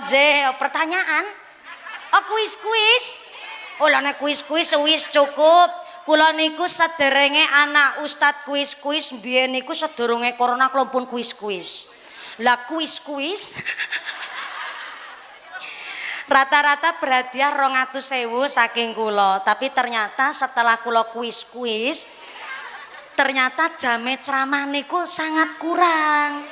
je pertanyaan. Oh kuis-kuis. Oh lah nek kuis-kuis wis cukup. Kula niku sederenge anak Ustad kuis-kuis biyen niku sedurunge corona kula pun kuis-kuis. Lah kuis-kuis rata-rata berhadiah 200.000 saking kula, tapi ternyata setelah kula kuis-kuis ternyata jame ceramah niku sangat kurang.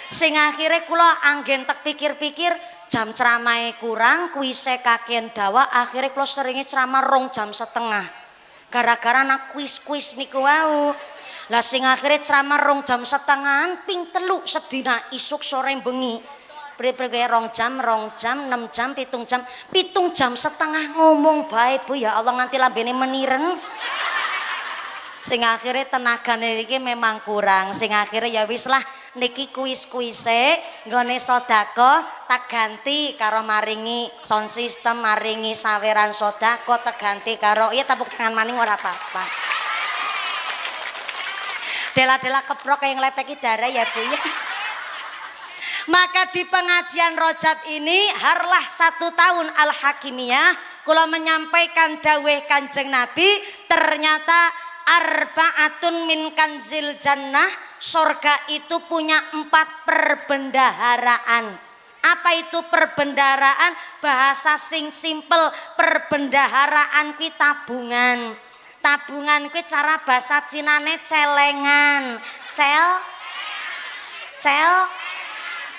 Sing akhirnya kula anggen tak pikir-pikir jam ceramahe kurang, kuise kakean dawa, akhirnya kula seringe ceramah 2,5 jam. Gara-gara nak kuis-kuis niku wau. Lah sing akhirnya ceramah 2,5 jam ping 3 sedina isuk sore bengi. Pri-pri 2 jam, 2 jam, 6 jam, 7 jam, 7,5 jam ngomong bae Bu ya Allah nganti lambene meniren. Sing akhirnya tenagane iki memang kurang. Sing akhirnya ya wis lah niki kuis-kuise nggone sedekah tak ganti karo maringi sound system, maringi saweran sedekah tak ganti karo iya tepuk tangan maning ora apa-apa. Dela-dela keprok yang lepeki darah ya Bu ya. Maka di pengajian Rajab ini harlah 1 tahun Al-Hakimiyah kula menyampaikan dawuh Kanjeng Nabi ternyata arba'atun min kanzil jannah, surga itu punya 4 perbendaharaan. Apa itu perbendaharaan? Bahasa sing simpel, perbendaharaan kuwi tabungan. Tabungan kuwi cara bahasa Cinane celengan.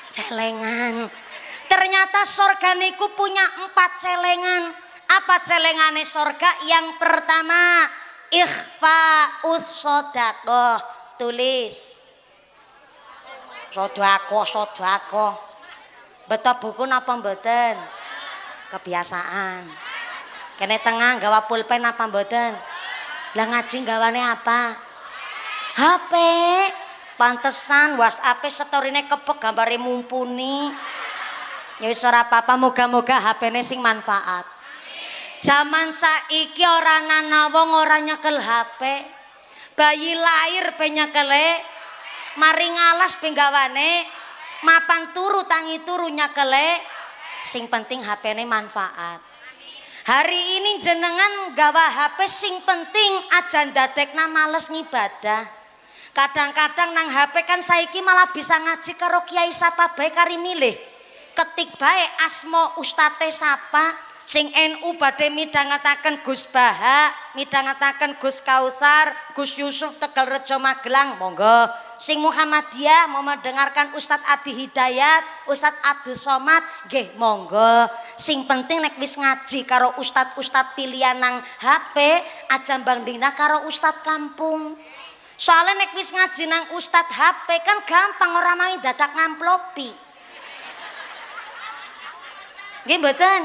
Celengan. Ternyata surga niku punya 4 celengan. Apa celengane surga? Yang pertama ikhfa'us shadaqah, tulis sodako betul buku napa mboten kebiasaan kene tengah gawa pulpen apa mboten lah ngaji gawane apa HP pantesan WhatsApp storine kepek gambare mumpuni ya wis ora apa-apa moga-moga HP-ne sing manfaat. Zaman saiki ora ana wong ora nyekel HP. Bayi lahir pe nyekele, mari ngalas pe gawane, mapan turu tangi turu nyekele. Sing penting HP-ne manfaat. Hari ini jenengan gawa HP sing penting aja ndadekna males ngibadah. Kadang-kadang nang HP kan saiki malah bisa ngaji karo kiai sapa bae kari milih. Ketik bae asma ustate sapa. Sing NU badhe midhangetaken Gus Baha, midhangetaken Gus Kausar, Gus Yusuf Tegalrejo Magelang, monggo. Sing Muhammadiyah mau mendengarkan Ustadz Adi Hidayat, Ustadz Abdul Somad, nggih monggo. Sing penting nek wis ngaji karo ustadz-ustadz pilihan nang HP, aja bandingna karo ustadz kampung. Soalnya nek wis ngaji nang ustadz HP kan gampang ora mawi dadak ngamplopi. Nggih mboten?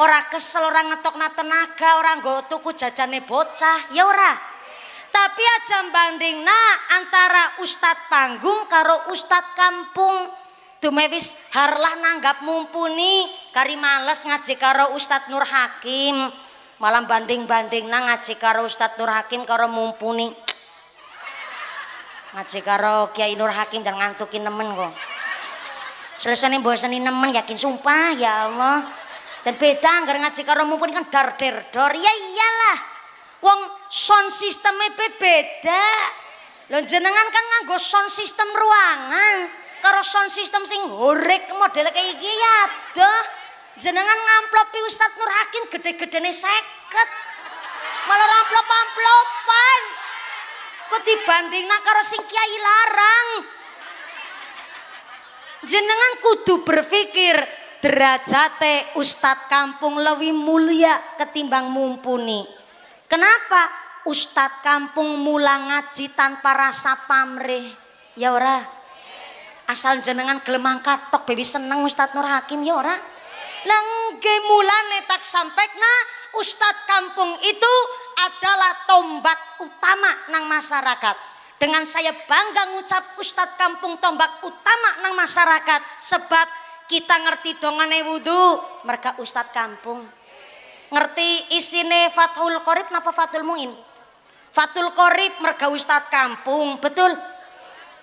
Ora kesel, ora ngetokna tenaga, ora nggo tuku jajane bocah, ya ora. Tapi aja bandingna antara ustadz panggung karo ustadz kampung. Dume wis harlah nanggap mumpuni, kari males ngaji karo Ustadz Nur Hakim. Malah banding-bandingna ngaji karo Ustadz Nur Hakim karo mumpuni. Ngaji karo Kiai Nur Hakim dan ngantukin nemen kok. Selesai bosan nemen yakin sumpah ya Allah. Dan beda anggar ngaji karo mumpuni kan dar der dor. Ya iyalah. Wong sound sistemnya beda. Lho jenengan kan nganggo sound system ruangan karo sound system sing horek model kayak iki ya adoh. Jenengan ngamplopi Ustadz Nur Hakim gede-gedene 50. Malah amplop-amplopan. Kok dibandingna karo sing kiai larang. Jenengan kudu berpikir derajate Ustadz kampung lebih mulia ketimbang mumpuni. Kenapa? Ustadz kampung mulang ngaji tanpa rasa pamrih. Ya ora? Asal jenengan gelemang katok bebi seneng Ustadz Nur Hakim ya ora? Lah nggih mulane tak sampekna Ustadz kampung itu adalah tombak utama nang masyarakat. Dengan saya bangga ngucap Ustadz kampung tombak utama nang masyarakat sebab kita ngerti dongane wudu mereka Ustadz kampung. Ngerti isine Fathul Qorib napa Fathul Muin? Fathul Qorib merga Ustadz kampung, betul?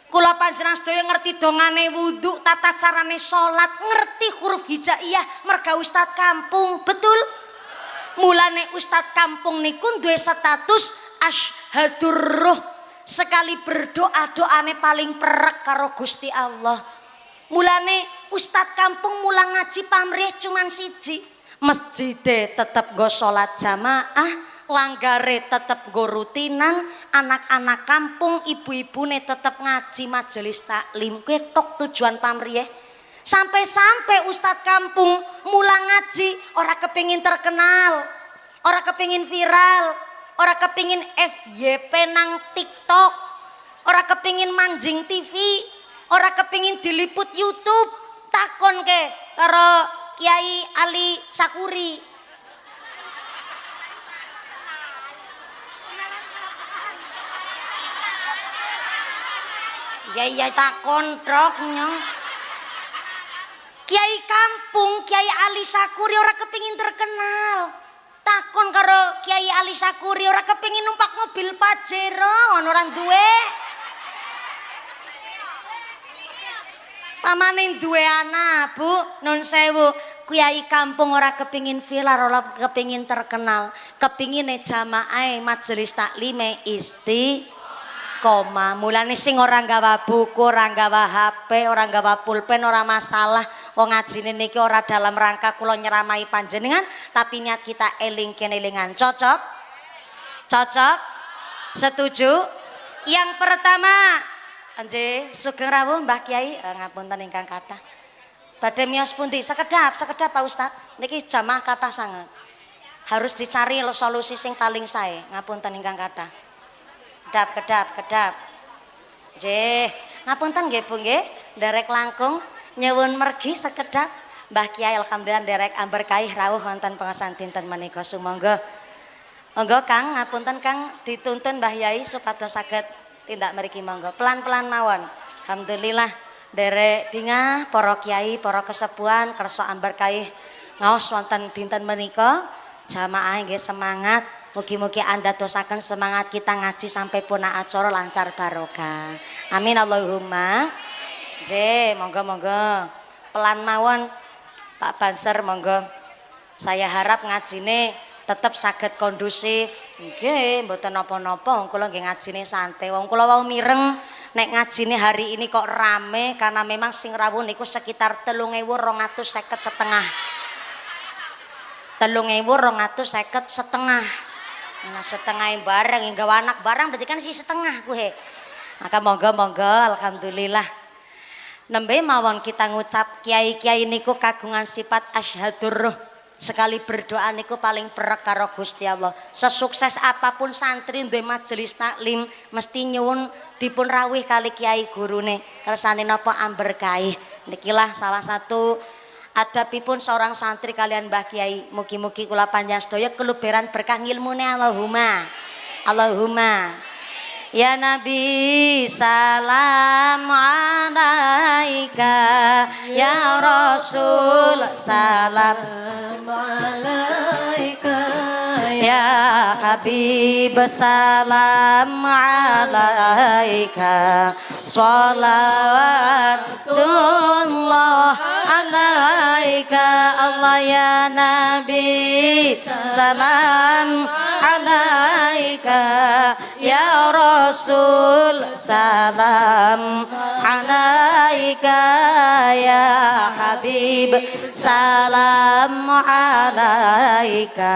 Kula panjenengan sedaya ngerti dongane wudu, tata carane salat, ngerti huruf hijaiyah merga ustad kampung, betul? Mulane ustad kampung niku duwe status asyhadur ruh. Sekali berdoa doane paling perek karo Gusti Allah. Mulane ustad kampung mulang ngaji pamrih cuman siji. Masjide tetep go salat jamaah, langgare tetep go rutinan, anak-anak kampung ibu-ibune tetep ngaji majelis taklim. Kuwi tok tujuan pamrih. Sampai-sampai ustad kampung mulang ngaji ora kepingin terkenal, ora kepingin viral, ora kepingin FYP nang TikTok, ora kepingin manjing TV, ora kepingin diliput YouTube. Takon ke karo Kiai Ali Sakuri. Ya tak kontrok nyong. Kiai kampung Kiai Ali Sakuri ora kepingin terkenal. Takon karo Kiai Ali Sakuri ora kepingin numpak mobil Pajero, ono ora duwe. Pamane duwe anak, Bu, nun sewu. Kiai kampung ora kepingin viral, ora kepingin terkenal, kepingine jamaah majelis taklime istiqomah. Mulane sing ora nggawa buku, ora nggawa HP, ora nggawa pulpen ora masalah. Wong ngajine niki ora dalam rangka kula nyeramai panjenengan, tapi niat kita eling kenelingan. Cocok? Cocok? Setuju? Yang pertama, Anje sugeng rawuh Mbah Kiai, ngapunten ingkang kathah. Badhe miyos pundi? Sekedap Pak Ustad. Niki jamaah kathah sanget. Harus dicari solusi sing paling sae. Ngapunten ingkang kathah. Kedap. Nggih, ngapunten nggih Bu nggih. Nderek langkung nyuwun mergi sekedap. Mbah Kiai alhamdulillah nderek amberkaih rawuh wonten pengasan dinten menika sumangga. Monggo Kang, ngapunten Kang dituntun Mbah Yai supados saged tindak mriki monggo pelan-pelan mawon. Alhamdulillah derek bingah para kiai, para kesepuhan kersa amberkaih ngaos wonten dinten menika. Jamaah nggih semangat, mugi-mugi andadosaken semangat kita ngaji sampai punah acara lancar barokah. Amin Allahumma. Nggih, monggo pelan mawon Pak Banser monggo. Saya harap ngajine tetap saged kondusif. Nggih, mboten napa-napa, wong kula nggih ngajine santai. Wong kula wau mireng nek ngajine hari ini kok rame karena memang sing rawuh niku sekitar 3.250 setengah. 3.250 setengah. Nah, setengah bareng hingga anak barang berarti kan si setengah kuwe. Maka monggo alhamdulillah. Nembe mawon kita ngucap kiai-kiai niku kagungan sifat asyhadur ruh. Sekali berdoa niku paling perek karo Gusti Allah. Sesukses apapun santri duwe majelis taklim mesti nyuwun dipun rawuh kali kiai gurune. Kersane napa amberkaih. Nikilah salah satu adabipun seorang santri kalian Mbah Kiai. Mugi-mugi kula panjenengan sedaya keluberan berkah ngilmune Allahumma. Ya Nabi salam alaika, ya Rasul salam alaika, ya Habib salam alaika, sholawatullah alaika, Allah ya Nabi salam alaika, ya Rasul salam alaika, ya Habib salam alaika,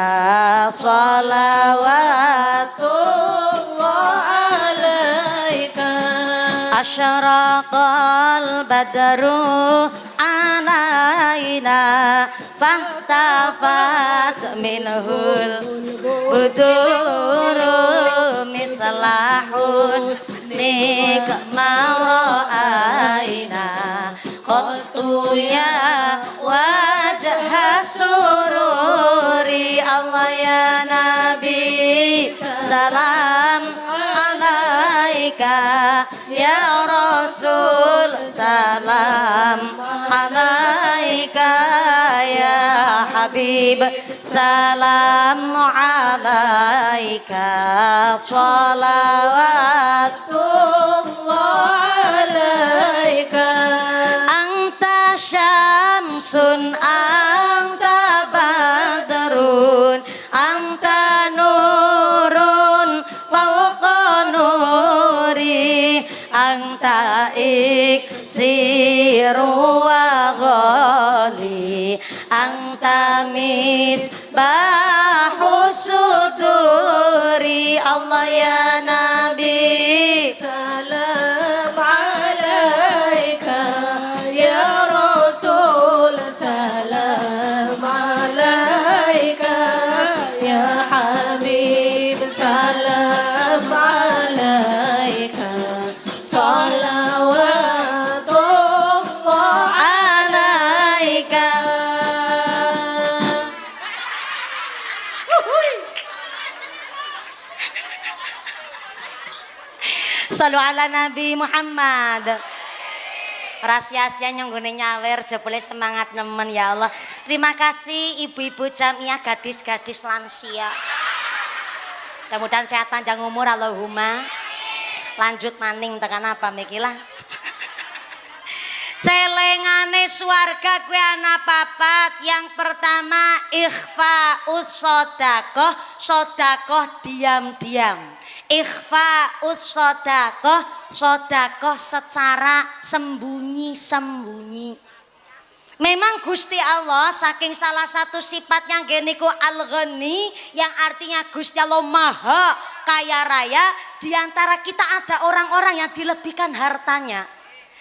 salawatullah alaika. Asyraqal badru alaina fahtafat minhul buduru mislah husnik mara'aina qattu ya wajah sururi. Allah ya Nabi salam alaika, ya Rasul salam alaika, ya Habib salam alaika, salawatullah anta badrun anta nurun fauqa nuri anta iksiru wa ghali anta misbahu suduri Allah ya Nabi salam alaika ya Rasul salam alaika ya Habib salam alaika salawatullah alaika. Salu ala Nabi Muhammad. Rahasia yang gune nyawer jebule semangat nemen ya Allah. Terima kasih ibu-ibu jamiah, gadis-gadis lansia. Mudah-mudahan sehat panjang umur Allahumma. Lanjut maning tekan apa mikilah. Celengane swarga kue anak papat. Yang pertama ikhfa'us sodakoh. Sodakoh diam-diam. Ikhfa'us sodakoh. Sodakoh secara sembunyi-sembunyi. Memang Gusti Allah saking salah satu sifatnya geniku al-ghani, yang artinya Gusti Allah maha kaya raya. Di antara kita ada orang-orang yang dilebihkan hartanya.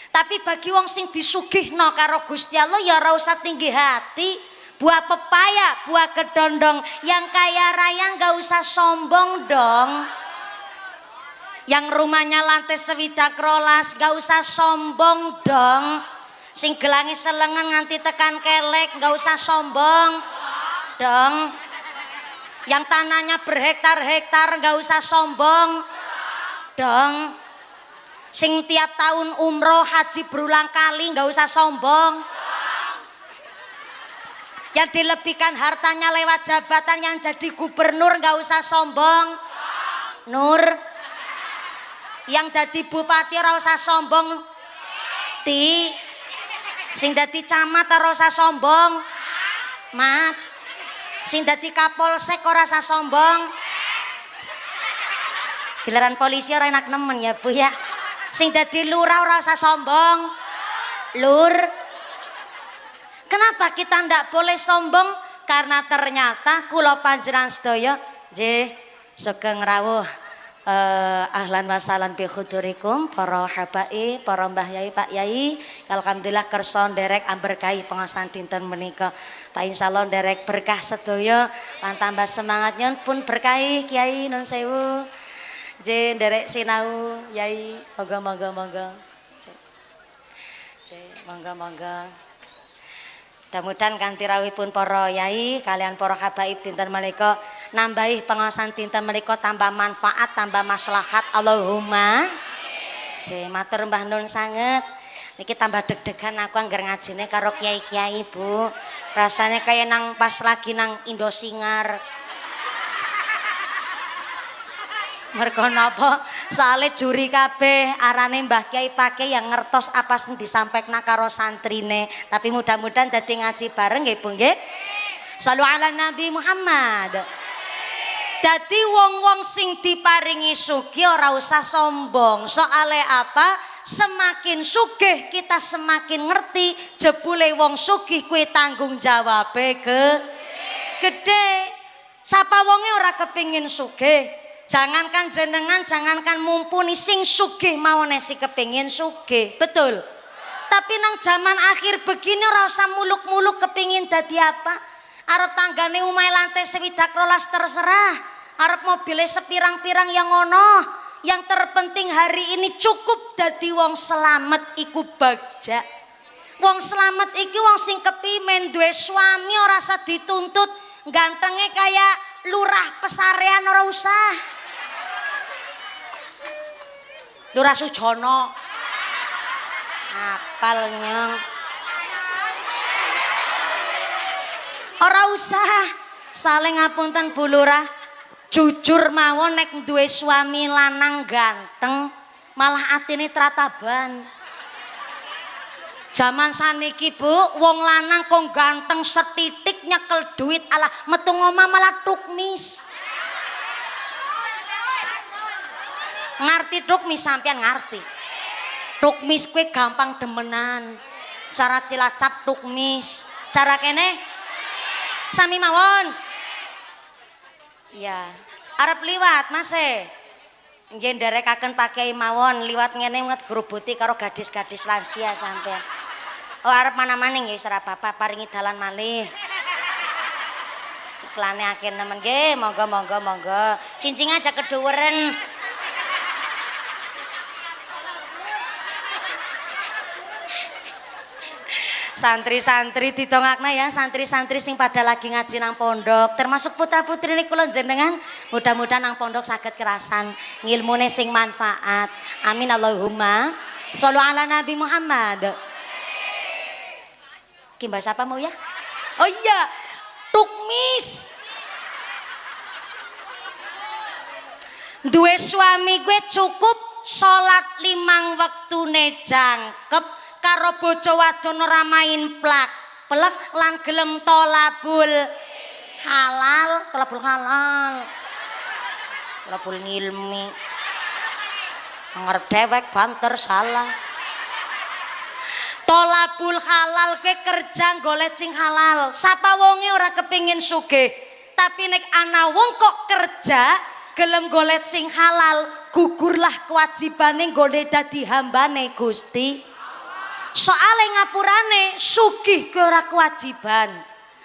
Tapi bagi wong sing disugihno karo Gusti Allah ya ora usah tinggi hati. Buah pepaya, buah kedondong, yang kaya raya nggak usah sombong dong. Yang rumahnya lantai sewidak rolas nggak usah sombong dong. Sing gelangi selengan nganti tekan kelek nggak usah sombong dong. Yang tanahnya berhektar-hektar nggak usah sombong dong. Sing tiap tahun umroh haji berulang kali nggak usah sombong. Yang dilebihkan hartanya lewat jabatan yang jadi gubernur nggak usah sombong. Nur. Yang jadi bupati ora usah sombong. Ti. Sing dadi camat ora usah sombong. Mat. Sing dadi kapolsek ora usah sombong. Giliran polisi ora enak nemen ya Bu ya. Sing dadi lurah ora usah sombong. Lur. Kenapa kita ndak boleh sombong? Karena ternyata kula panjenengan sedaya nggih sugeng rawuh ahlan wa sahlan bi khudurikum para habaib, para mbah yai, Pak Yai. Alhamdulillah kersa nderek amberkahi pengawasan dinten menika. Pak insyaallah nderek berkah sedaya lan tambah semangatnya pun berkahi Kiai nun sewu. Nggih nderek sinau Yai, monggo. Monggo. Mudah-mudahan kanthi rawuhipun para yai kalian para habaib dinten menika nambahi pengawasan dinten menika tambah manfaat, tambah maslahat. Allahumma. Matur Mbah Nun sanget. Niki tambah deg-degan aku anggar ngajine karo kiai-kiai Bu. Rasanya kayak nang pas lagi nang Indosingar. Mergo napa soale juri kabeh arane Mbah Kiai Pake yang ngertos apa sing disampaikna karo santrine. Tapi mudah-mudahan dadi ngaji bareng nggih Bu nggih. Shallu ala Nabi Muhammad. Dadi wong-wong sing diparingi sugih ora usah sombong. Soale apa? Semakin sugih kita semakin ngerti jebule wong sugih kuwi tanggung jawabe gede. Sapa wonge ora kepingin sugih? Jangankan jenengan, jangankan mumpuni sing sugih mawone si kepingin sugih, betul. Tapi nang zaman akhir begini ora usah muluk-muluk kepingin dadi apa. Arep tanggane omahe lantai swidak rolas terserah. Arep mobile sepirang-pirang yang ono. Yang terpenting hari ini cukup dadi wong selamat iku bagja. Wong selamat iki wong sing kepimen duwe suami ora usah dituntut gantenge kaya lurah pesarean ora usah. Lurah Sujono apal nyong ora usah saling ngapunten Bu Lurah, jujur mawon nek duwe suami lanang ganteng malah atine trataban. Zaman saniki Bu, wong lanang kok ganteng setitik nyekel duit alah metu ngomah malah tukmis. Ngerti tukmis sampean ngerti. Tukmis kue gampang demenan. Cara Cilacap tukmis, cara kene sami mawon. Iya, arep liwat Mas e. Nggih nderekaken pakai mawon liwat ngene nget grubuti karo gadis-gadis lansia sampean. Oh arep mana-maning ya ora apa-apa paringi dalan malih. Iklane akeh nemen nggih, monggo. Cincin aja keduweren. Santri-santri ditongakna ya, santri-santri sing pada lagi ngaji nang pondok, termasuk putra-putri niku kula jenengan, mudah-mudahan nang pondok saged kerasan ngilmune sing manfaat. Amin Allahumma. Shallu ala Nabi Muhammad. Ki mbah siapa mau ya? Oh iya, tukmis. Duwe suami gue cukup salat 5 wektune jangkep karo bojo wadon ora main plek lan gelem tolabul halal, tolabul ngilmi. Ngarep dewek banter salah. Tolabul halal ke kerja golek sing halal. Sapa wonge ora kepingin sugih, tapi nek ana wong kok kerja gelem golek sing halal, gugurlah kewajibane nggone dadi hambane Gusti. Soale ngapurane sugih kowe ora kewajiban.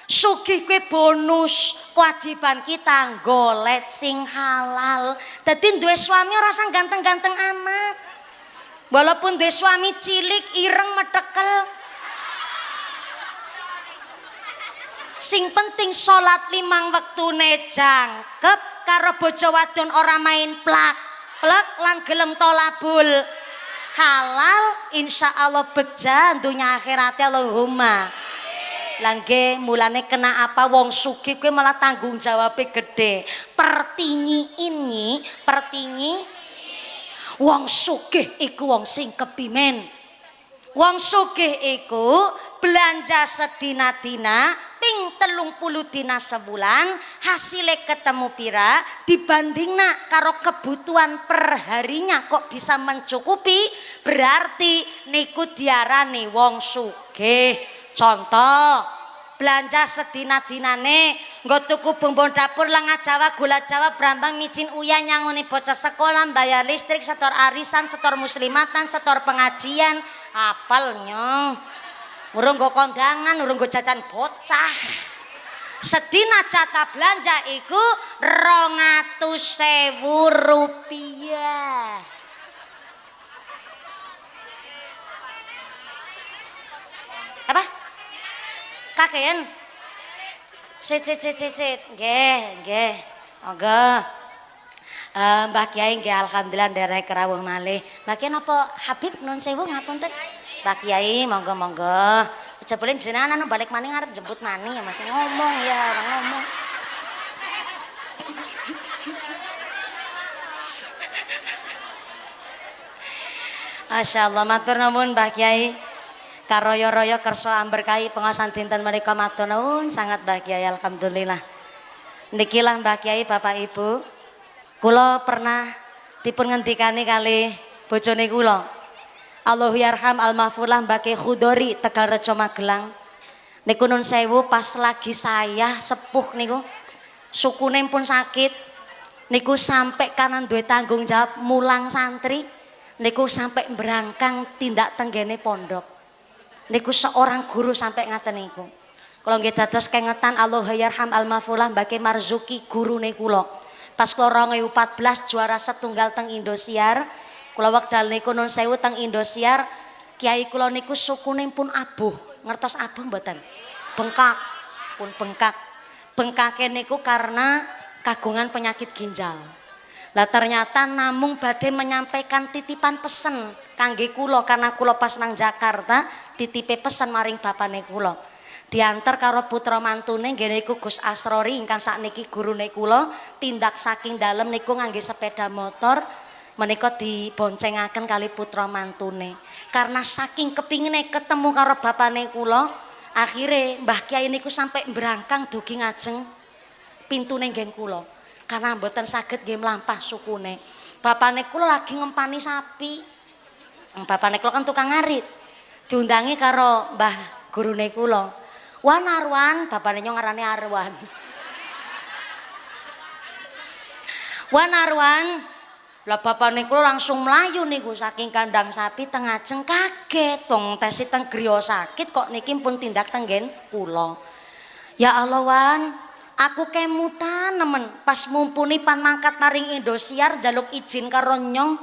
Sugih kowe bonus, kewajiban kita golek sing halal. Dadi duwe suami ora usah ganteng-ganteng amat. Walaupun duwe suami cilik, ireng, metekel. Sing penting salat 5 wektune jangkep karo bojo wadon ora main plak lan gelem tolabul halal, insya Allah beja dunya akhiratnya Allahumma. Langge mulane kena apa wong sugih kowe malah tanggung jawabnya gede. Pertinyi wong sugih iku wong sing kepimen. Wong sugih iku belanja sedina-dina ping 30 dina sebulan, hasilnya ketemu pira dibandingna karo kebutuhan perharinya kok bisa mencukupi, berarti niku diarani wong sugih. Contoh belanja sedina-dinane nggo tuku bumbu dapur lenga Jawa, gula Jawa, brambang, micin, uyah, nyangoni bocah sekolah, bayar listrik, setor arisan, setor muslimatan, setor pengajian, apalnya urung nggo kondangan, urung nggo jajan bocah. Sedina jatah belanja iku 200.000 rupiah. Apa? Kakean? Sit. Nggih. Monggo. Mbah Kiai nggih alhamdulillah nderek rawuh malih. Mbah Kiai napa Habib nun sewu ngapunten? Mbah Kiai monggo. Jebule jenengan anu balik maning arep jemput maning ya masih ngomong ya, orang ngomong. Masyaallah matur nuwun Mbah Kiai. Karoyo-royo kersa amberkahi pengawasan dinten menika matur nuwun sangat Mbah Kiai alhamdulillah. Niki lah Mbah Kiai Bapak Ibu. Kula pernah dipun ngendikani kali bojone kula. Allahu yarham almahfulah Mbah Kiai Khudori Tegal Rejo Magelang. Niku nun sewu pas lagi saya sepuh niku sukune pun sakit. Niku sampai kanan duwe tanggung jawab mulang santri. Niku sampai berangkang tindak tenggene pondok. Niku seorang guru sampai ngaten niku. Kalau nggih dados kengetan Allahu yarham almahfulah Mbah Kiai Marzuki gurune kula. Pas kula 2014 juara setunggal teng Indosiar. Kula wekdal niku nun sewu teng Indosiar, kiai kula niku sukune pun abuh. Ngertos abuh mboten? Bengkak. Pun bengkak. Bengkake niku karena kagungan penyakit ginjal. Lah ternyata namung badhe menyampaikan titipan pesen kangge kula karena kula pas nang Jakarta titipe pesen maring bapane kula. Diantar karo putra mantune nggih niku Gus Asrori ingkang sakniki gurune kula tindak saking dalem niku ngangge sepeda motor. menika diboncengaken kali putra mantune. Karena saking kepingine ketemu karo bapane kula, akhire Mbah Kyai niku sampai berangkang dugi ngajeng pintune nggen kula. Karena mboten saged nggih mlampah sukune. Bapane kula lagi ngempani sapi. Bapane kula kan tukang ngarit. Diundangi karo Mbah gurune kula. Wan Arwan, bapane nyong ngarane Arwan. Wan Arwan, lah bapane kula langsung mlayu niku saking kandang sapi teng ajeng kaget wong tesi teng griya sakit kok niki pun tindak tenggen kula. Ya Allah Wan, aku kemutan nemen pas mumpuni pan mangkat maring Indosiar jaluk izin karo nyong.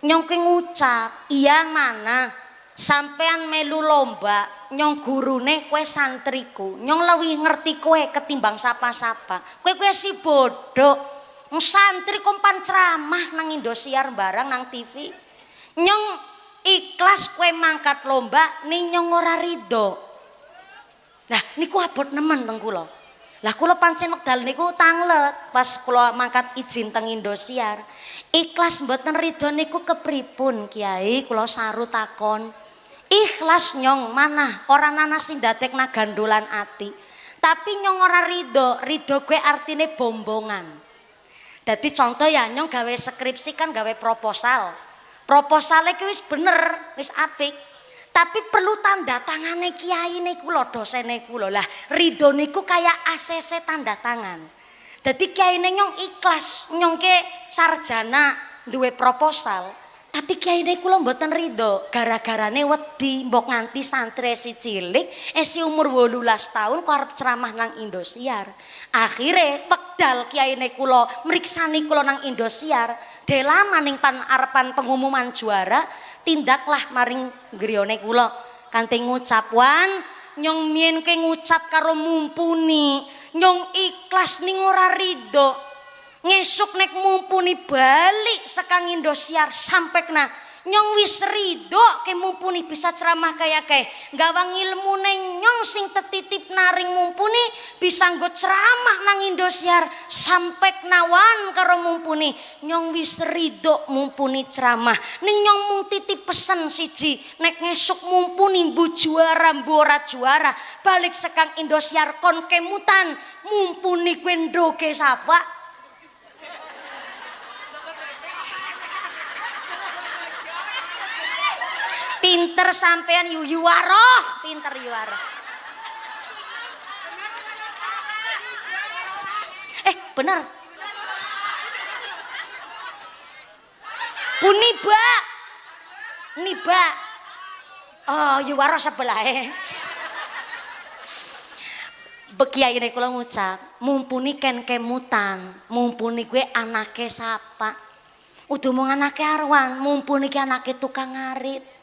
Nyong ki ngucap, "Iya mana? Sampean melu lomba, nyong gurune kowe santriku. Nyong lebih ngerti kowe ketimbang sapa-sapa. Kowe si bodoh. Santri kompan ceramah nang Indosiar barang nang TV. Nyong ikhlas kowe mangkat lomba ning nyong ora rido." Nah, niku abot nemen teng kula. Lah kula pancen wekdal niku tanglet pas kula mangkat izin teng Indosiar. Ikhlas mboten rido niku kepripun Kiai? Kula saru takon. Ikhlas nyong manah ora ana sing dadekna gandolan ati. Tapi nyong ora rido, rido kuwi artine bombongan. Dadi contoh ya nyong gawe skripsi kan gawe proposal. Proposalnya ki wis bener, wis apik. Tapi perlu tanda tangane kiai niku lho, dosene kula. Lah ridho niku kaya ACC tanda tangan. Dadi kiai nyong ikhlas, nyong ke sarjana duwe proposal. Tapi kiai kula mboten ridho, gara-garane wedi mbok nganti santri si cilik, si umur 18 tahun kok arep ceramah nang Indosiar. Akhire wekdal kiai kula mriksani kula nang Indosiar, delama ning arepan pengumuman juara, tindaklah maring griyane kula kanthi ngucap, "Wan, nyong mien ke ngucap karo mumpuni, nyong ikhlas ning ora ridho. Ngesuk nek mumpuni balik sekang Indosiar sampai kena nyong wis ridho ke mumpuni bisa ceramah kaya gawang ilmu neng nyong sing tetitip naring mumpuni bisa nggo ceramah nang Indosiar sampai kenawan karo mumpuni nyong wis ridho mumpuni ceramah ning nyong mung titip pesen siji nek ngesuk mumpuni mbu juara mbu ora juara balik sekang Indosiar kon kemutan mumpuni kuwi ndoge sapa." Pinter sampean yuwaroh, pinter yuwaroh. Bener. Puniba. Niba. Oh, yuwaroh sebelahe. Bekiai nek kula ngucap, mumpuni ken kemutan, mumpuni kowe anake sapa. Udu mung anake Arwan, mumpuni ki anake tukang ngarit.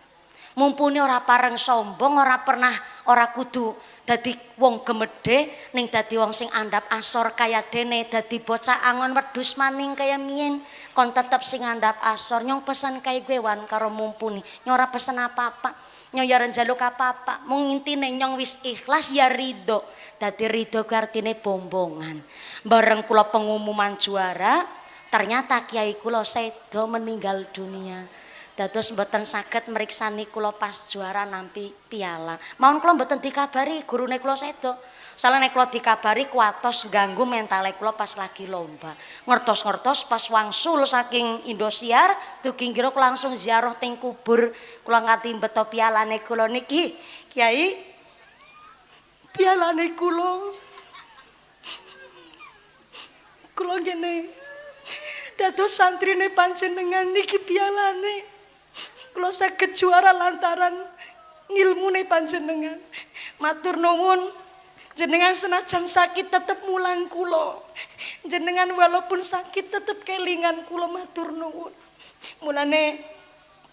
Mumpuni ora pareng sombong, ora pernah ora kudu dadi wong gemede ning dadi wong sing andap asor kaya dene dadi bocah angon wedhus maning kaya mien kon tetep sing andap asor. Nyong pesan kaya gue Wan karo mumpuni nyong ora pesen apa-apa, nyong ya ora njaluk apa-apa, mung intine nyong wis ikhlas ya ridho. Dadi ridho ku artine bombongan. Bareng kula pengumuman juara ternyata kiai kula sedo meninggal dunia. Dados mboten saged mriksani kula pas juara nampi piala. Mawon kula mboten dikabari gurune kula sedo. Soale nek kula dikabari kuatos ganggu mentale kula pas lagi lomba. Ngertos-ngertos pas wangsul saking Indosiar dugi kira langsung ziarah teng kubur kula nganti beto pialane kula niki. Kiai, pialane kula ngene. Dados santrine panjenengan niki pialane. Kula saged juara lantaran ngilmune panjenengan. Matur nuwun, jenengan senajan sakit tetep mulang kula. Jenengan walaupun sakit tetep kelingan kula matur nuwun. Mulane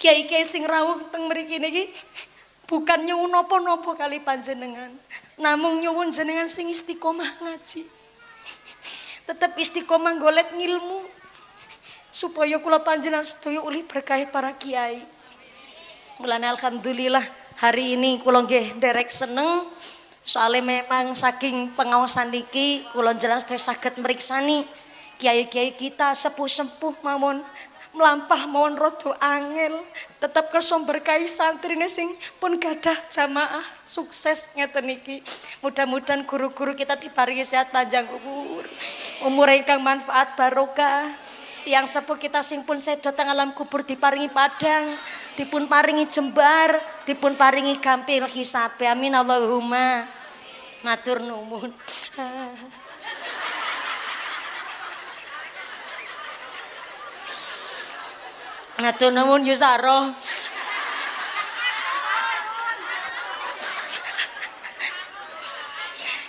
kiai-kiai sing rawuh teng mriki niki bukan nyuwun napa-napa kali panjenengan, namung nyuwun jenengan sing istiqomah ngaji. Tetep istiqomah golek ngilmu supaya kula panjenengan sedaya uli berkah para kiai. Mulane alhamdulillah hari ini kula nggih nderek seneng soalnya memang saking pengawasan niki kula jelas saged mriksani kiai-kiai kita sepuh-sepuh mawon mlampah mawon rada angel, tetep kersa berkahi santrine sing pun gadah jamaah sukses ngeten iki. Mudah-mudahan guru-guru kita diparingi sehat panjang umur ingkang manfaat barokah. Tiang sepuh kita sing pun sedo teng alam kubur diparingi padang, dipun paringi jembar, dipun paringi gampil hisabe. Amin Allahumma. Matur nuwun. Matur nuwun Yusaro.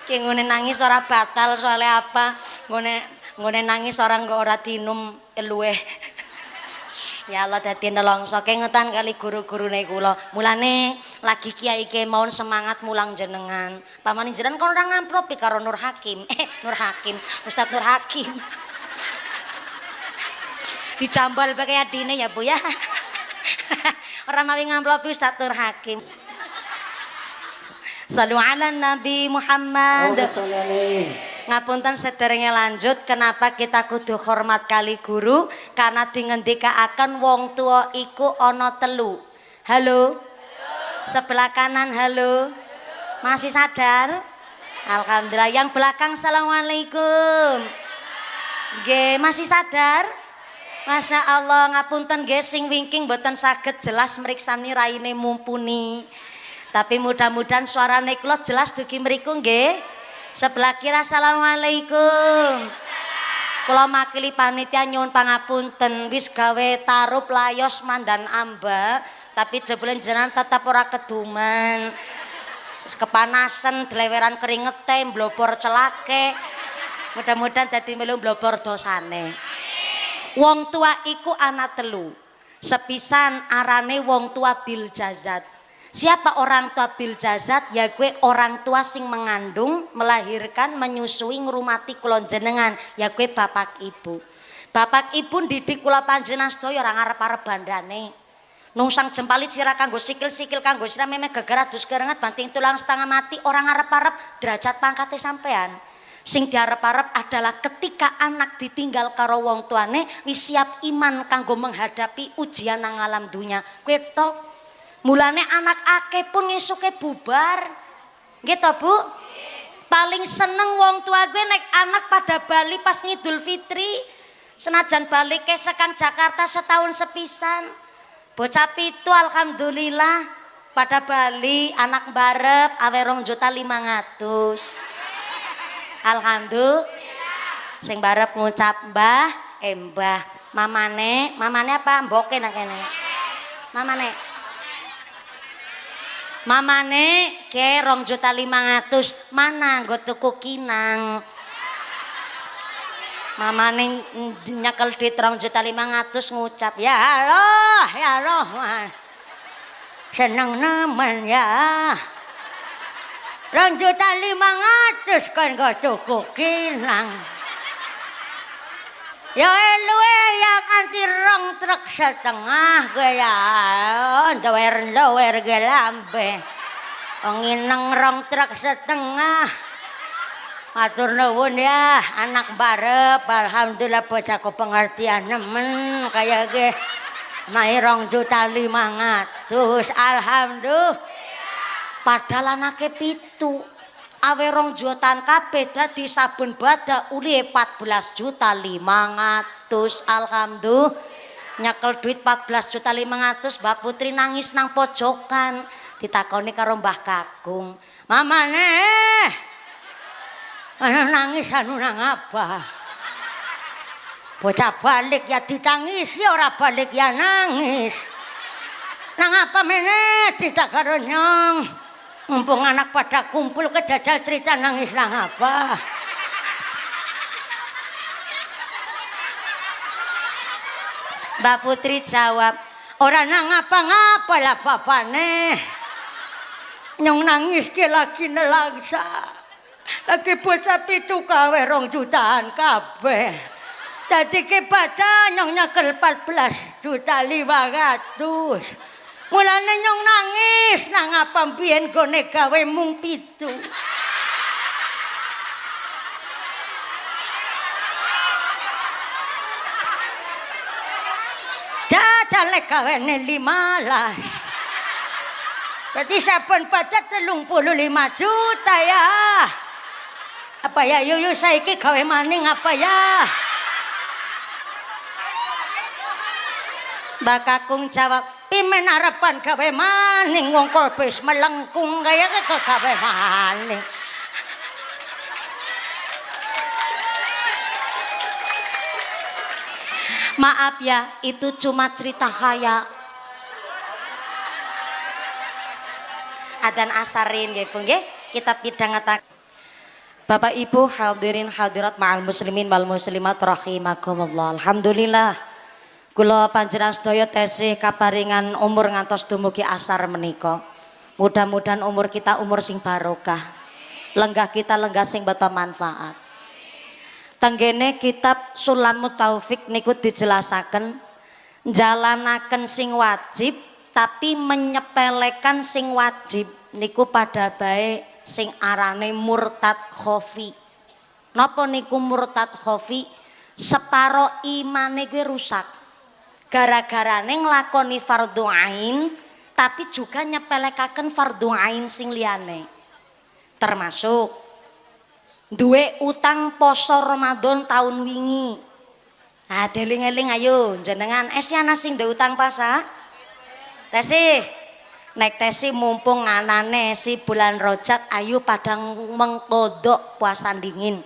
Ki ngene nangis ora batal soalnya apa? Ngene nangis orang kok ora dinum eluwe. Ya Allah dadi nelongso kengetan kali guru-gurune kula. Mulane lagi kiai ke mawon semangat mulang jenengan. Pamane jenengan kon ora ngamplopi karo Nur Hakim. Nur Hakim, Ustaz Nur Hakim. Dicambal pakai adine ya Bu ya. Orang mawi ngamplopi Ustaz Nur Hakim. Sallu ala Nabi Muhammad. Ngapunten sederenge lanjut, kenapa kita kudu hormat kali guru? Karena dingendikaaken wong tua iku ana telu. Halo. Sebelah kanan halo. Masih sadar? Alhamdulillah. Yang belakang assalamualaikum. Nggih, masih sadar? Masya Allah, ngapunten nggih sing wingking mboten saged jelas mriksani raine mumpuni. Tapi mudah-mudahan suarane kula jelas dugi mriku nggih. Sebelah kiri assalamualaikum. Kula makili panitia nyuwun pangapunten wis gawe tarup layos mandan amba, tapi jebule jenengan tetap ora keduman. Wis kepanasan, dleweran keringete, mblobor celake. Mudah-mudahan dadi melu mblobor dosane. Wong tua iku ana telu. Sepisan arane wong tua bil jazat. Siapa orang tua bil jazat? Ya gue orang tua sing mengandung, melahirkan, menyusui, ngrumati kula jenengan. Ya gue bapak ibu. Bapak ibu didik kula panjenengan sedaya ora ngarep-arep bandane. Nungsang jempali sira kanggo sikil-sikil kanggo sira meme geger adus kerenget banting tulang setengah mati orang ngarep-arep derajat pangkate sampean. Sing diarep-arep adalah ketika anak ditinggal karo wong tuane wis siap iman kanggo menghadapi ujian nang alam dunya. Kuwi tok. Mulane anak akeh pun esuke bubar. Nggih to, Bu? Paling seneng wong tua gue nek anak pada Bali pas Ngidul Fitri. Senajan balik ke sekang Jakarta setahun sepisan. Bocah pitu alhamdulillah pada Bali anak barep awe 2.500.000. Alhamdulillah. Sing barep ngucap mbah, mbah. Mamane apa? Mboke nang kene. Mamane ke 2.500.000 mana nggo tuku kinang. Mamane nyekel duit 2.500.000 ngucap ya Allah seneng nemen ya 2.500.000 kan nggo tuku kinang. Ya luwe yang anti 2 truk setengah gue ya dower ge lambe ngineng 2 truk setengah. Matur nuwun ya anak barep alhamdulillah bocah ku pengertian nemen kaya ge mai 2.500.000 alhamdulillah. Padahal anake pitu awe 2 jutaan kabeh dadi sabun badak uli 14.500.000 alhamdulillah. Nyekel duit 14.500.000 Mbak Putri nangis nang pojokan ditakoni karo Mbah Kakung, mamane nangis anu nang apa? Bocah balik ya ditangisi ora balik ya nangis. Nang apa meneh tidak karo nyong. Mumpung anak pada kumpul kejajal cerita nangis nang apa? Mbak Putri jawab, ora nang apa-ngapa lah bapane. Nyong nangis ke lagi nelangsa. Lagi bocah pitu kawe 2 jutaan kabeh. Dadi ke badan nyong nyekel 14.500.000. Mulane nyong nangis nang apa mbiyen gone gawe mung pitu. modalnya gawene 15. Berarti saben badak 35 juta ya. Apa ya yo saiki gawe maning apa ya? Mbak Kakung jawab, pimen arepan gawe maning wong kok wis melengkung kaya kok gawe maning. Maaf ya, itu cuma cerita khayal. Adzan asarin nggih Bu nggih, kita pidhangetaken. Bapak Ibu hadirin hadirat ma'al muslimin wal muslimat rahimakumullah. Alhamdulillah kula panjenengan sedaya tesih kaparingan umur ngantos dumugi asar menika. Mudah-mudahan umur kita umur sing barokah. Lenggah kita lenggah sing beta manfaat. Tenggene kitab Sulamut Taufik niku dijelasaken jalanaken sing wajib tapi menyepelekan sing wajib niku pada baik sing arane murtad khofi. Napa niku murtad khofi? Separo imane kuwi rusak. Gara-garane nglakoni fardhu ain tapi juga nyepelekaken fardhu ain sing liyane. Termasuk duwe utang poso Ramadan tahun wingi. Nah, deling-eling ayo jenengan ana sing duwe utang puasa? Tesih. Nek tesi mumpung anane si bulan Rajab ayu padang mengkodok puasa dingin.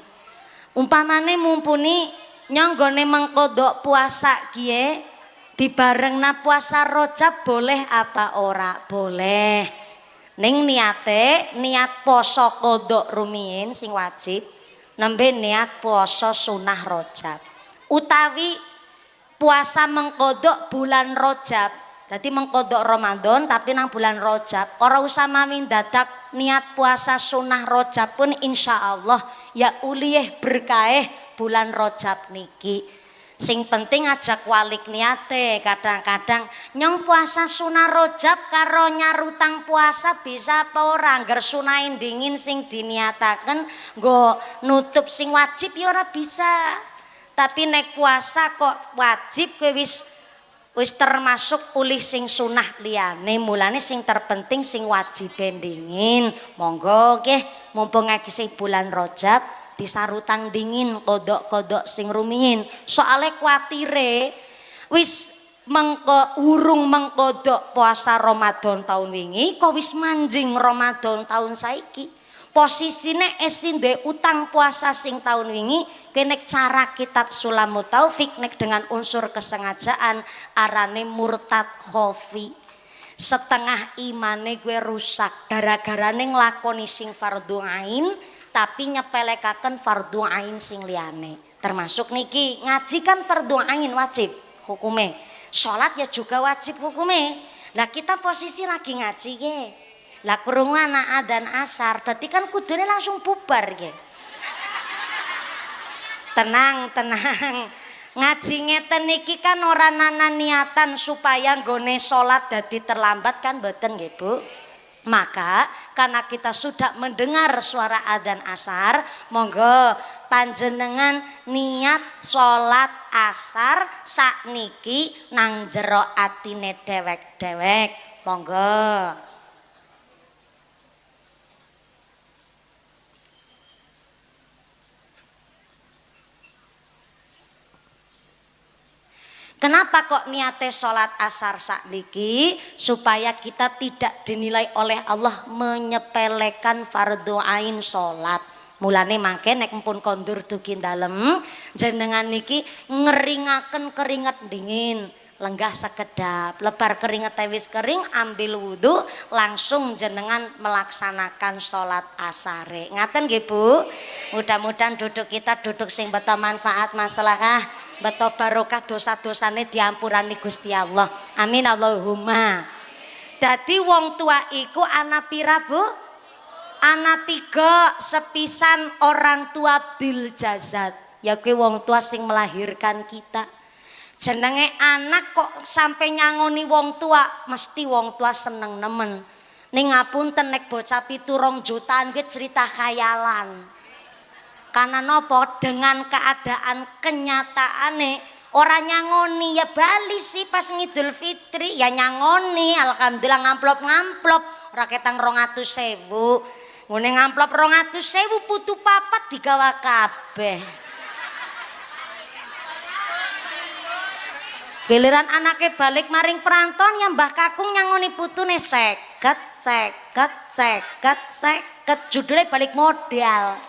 Umpamane mumpuni nyanggone mengkodok puasa kiye dibarengna puasa Rajab boleh apa ora? Boleh. Ning niate niat poso kodok rumiyin sing wajib nembe niat poso sunah Rajab. Utawi puasa mengkodok bulan Rajab. Jadi mengkodok Ramadan tapi nang bulan Rajab. Ora usah mawi dadak niat puasa sunah Rajab pun insya Allah ya ulih berkah bulan Rajab niki. Sing penting ajak walik niate. Kadang-kadang nyong puasa sunah Rajab karo nyarutang puasa bisa apa ora? Angger sunahin dingin sing diniataken nggo nutup sing wajib ya ora bisa. Tapi nek puasa kok wajib kowe wis termasuk ulih sing sunah liyane. Mulane sing terpenting sing wajib dingin. Monggo nggih mumpung ngisi bulan Rajab disarutang dingin kodok-kodok sing rumiyin. Soale kuatire wis urung mengkodok puasa Ramadan tahun wingi kok wis manjing Ramadan tahun saiki. Posisine esi ndek utang puasa sing tahun wingi kenek cara kitab Sulamut Taufik nek dengan unsur kesengajaan arane murtad khofi. Setengah imane gue rusak gara-garane nglakoni sing fardhu ain tapi nyepelekaken fardhu ain sing liyane. Termasuk niki ngaji kan fardhu ain wajib hukume. Salat ya juga wajib hukume. Lah kita posisi lagi ngaji ge. Lah krungu anak adzan asar, berarti kan kudune langsung bubar nggih. Tenang. Ngaji ngeten niki kan ora nana niatan supaya nggone salat dadi terlambat kan mboten nggih, Bu. Maka karena kita sudah mendengar suara adzan asar, monggo panjenengan niat salat asar sakniki nang jero atine dewek-dewek. Monggo. Kenapa kok niate sholat asar sakniki? Supaya kita tidak dinilai oleh Allah menyepelekan fardhu ain sholat. Mulane mangke nek mpun kondur dugi dalem jenengan niki ngeringaken keringat dingin, lenggah sekedap, lebar keringet wis kering, ambil wudhu langsung jenengan melaksanakan sholat asare. Ngaten nggih Bu? Mudah-mudahan duduk kita duduk sing beto manfaat maslahah. Beto barokah dosa-dosane diampurani Gusti Allah. Amin Allahumma. Dadi wong tua iku ana pira Bu? Ana 3 sepisan orang tua bil jazat. Ya kuwi wong tua sing melahirkan kita. Jenenge anak kok sampai nyangoni wong tua, mesti wong tua seneng nemen. Ning ngapunten nek bocah 2 jutaan kuwi cerita khayalan. Karena nopo dengan keadaan kenyataane Ora nyangoni ya bali sih pas ngidul fitri ya nyangoni alhamdulillah ngamplop ora ketang 200.000 ngene ngamplop 200.000 putu papat digawa kabeh giliran anake balik maring peranton ya Mbah Kakung nyangoni putune 50 judulnya balik modal.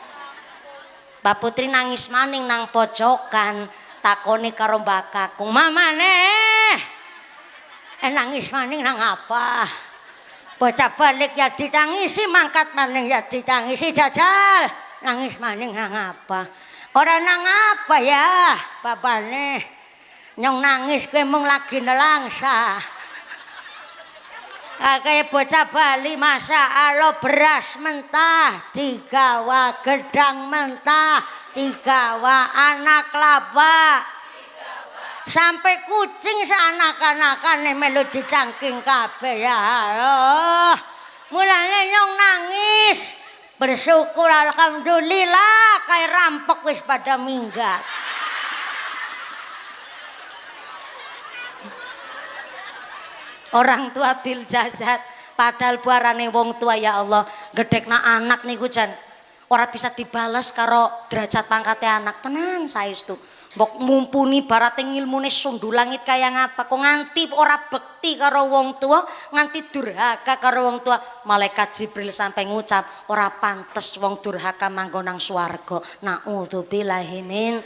Mbak Putri nangis maning nang pojokan takoni karo Mbak Kakung mamane nangis maning nang apa bocah balik ya ditangisi mangkat maning ya ditangisi jajal nangis maning nang apa ora nang apa ya babane nyong nangis kowe mung lagi nelangsa kayak bocah Bali masa Allah beras mentah digawa gedang mentah digawa anak laba sampai kucing seanak-anakan melu dicangking kabeh ya Allah mulanya nyong nangis bersyukur alhamdulillah kayak rampok wis pada minggat orang tua bil jasad padahal buarane wong tua ya Allah gedekna anak niku jan ora bisa dibales karo derajat pangkate anak tenan saestu mbok mumpuni barate ngilmune sundu langit kaya ngapa kok nganti ora bekti karo wong tua nganti durhaka karo wong tua malaikat Jibril sampai ngucap ora pantes wong durhaka manggon nang swarga naudzubillahi min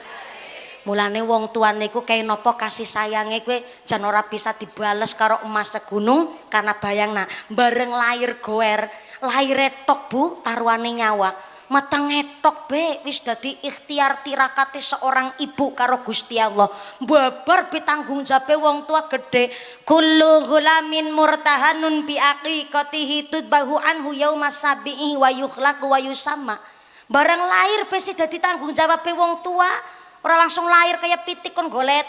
mulane wong tua niku kaya napa kasih sayange kowe jan ora bisa dibales karo emas segunung karena bayangna bareng lahir goer lahir tok Bu taruhane nyawa matang etok be wis dadi ikhtiar tirakati seorang ibu karo Gusti Allah babar bitanggung jawabe wong tua gede kullu ghulamin murtahanun bi aqiqatihi tudbahu anhu yaumas sabihi wa yukhlaqu wa yusamma bareng lahir besi dadi tanggung jawabe wong tua ora langsung lahir kayak pitik kon golet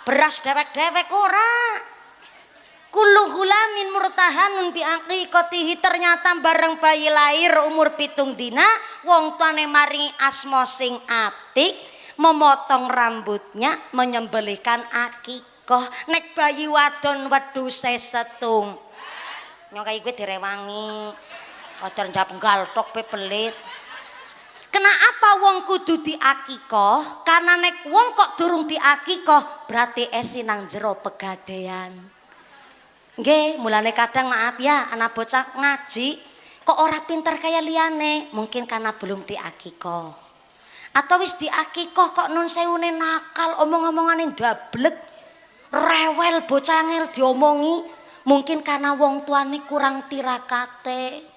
beras dewek-dewek ora kullu ghulamin murtahanun bi aqiqatihi ternyata bareng bayi lahir umur 7 dina wong tuane maringi asma sing apik memotong rambutnya menyembelihkan akikoh nek bayi wadon wedhuse setung nyong kaya kowe direwangi kadar njap galtok pe pelit kenapa wong kudu diakikoh karena nek wong kok durung diakikoh berarti esi nang jero pegadaian. Nggih, mulane kadang maaf ya anak bocah ngaji kok ora pinter kaya liyane, mungkin karena belum diakikoh. Atau wis diakikoh kok nun sewune nakal, omong-omongane ndablek, rewel bocah ngel diomongi, mungkin karena wong tuane kurang tirakate.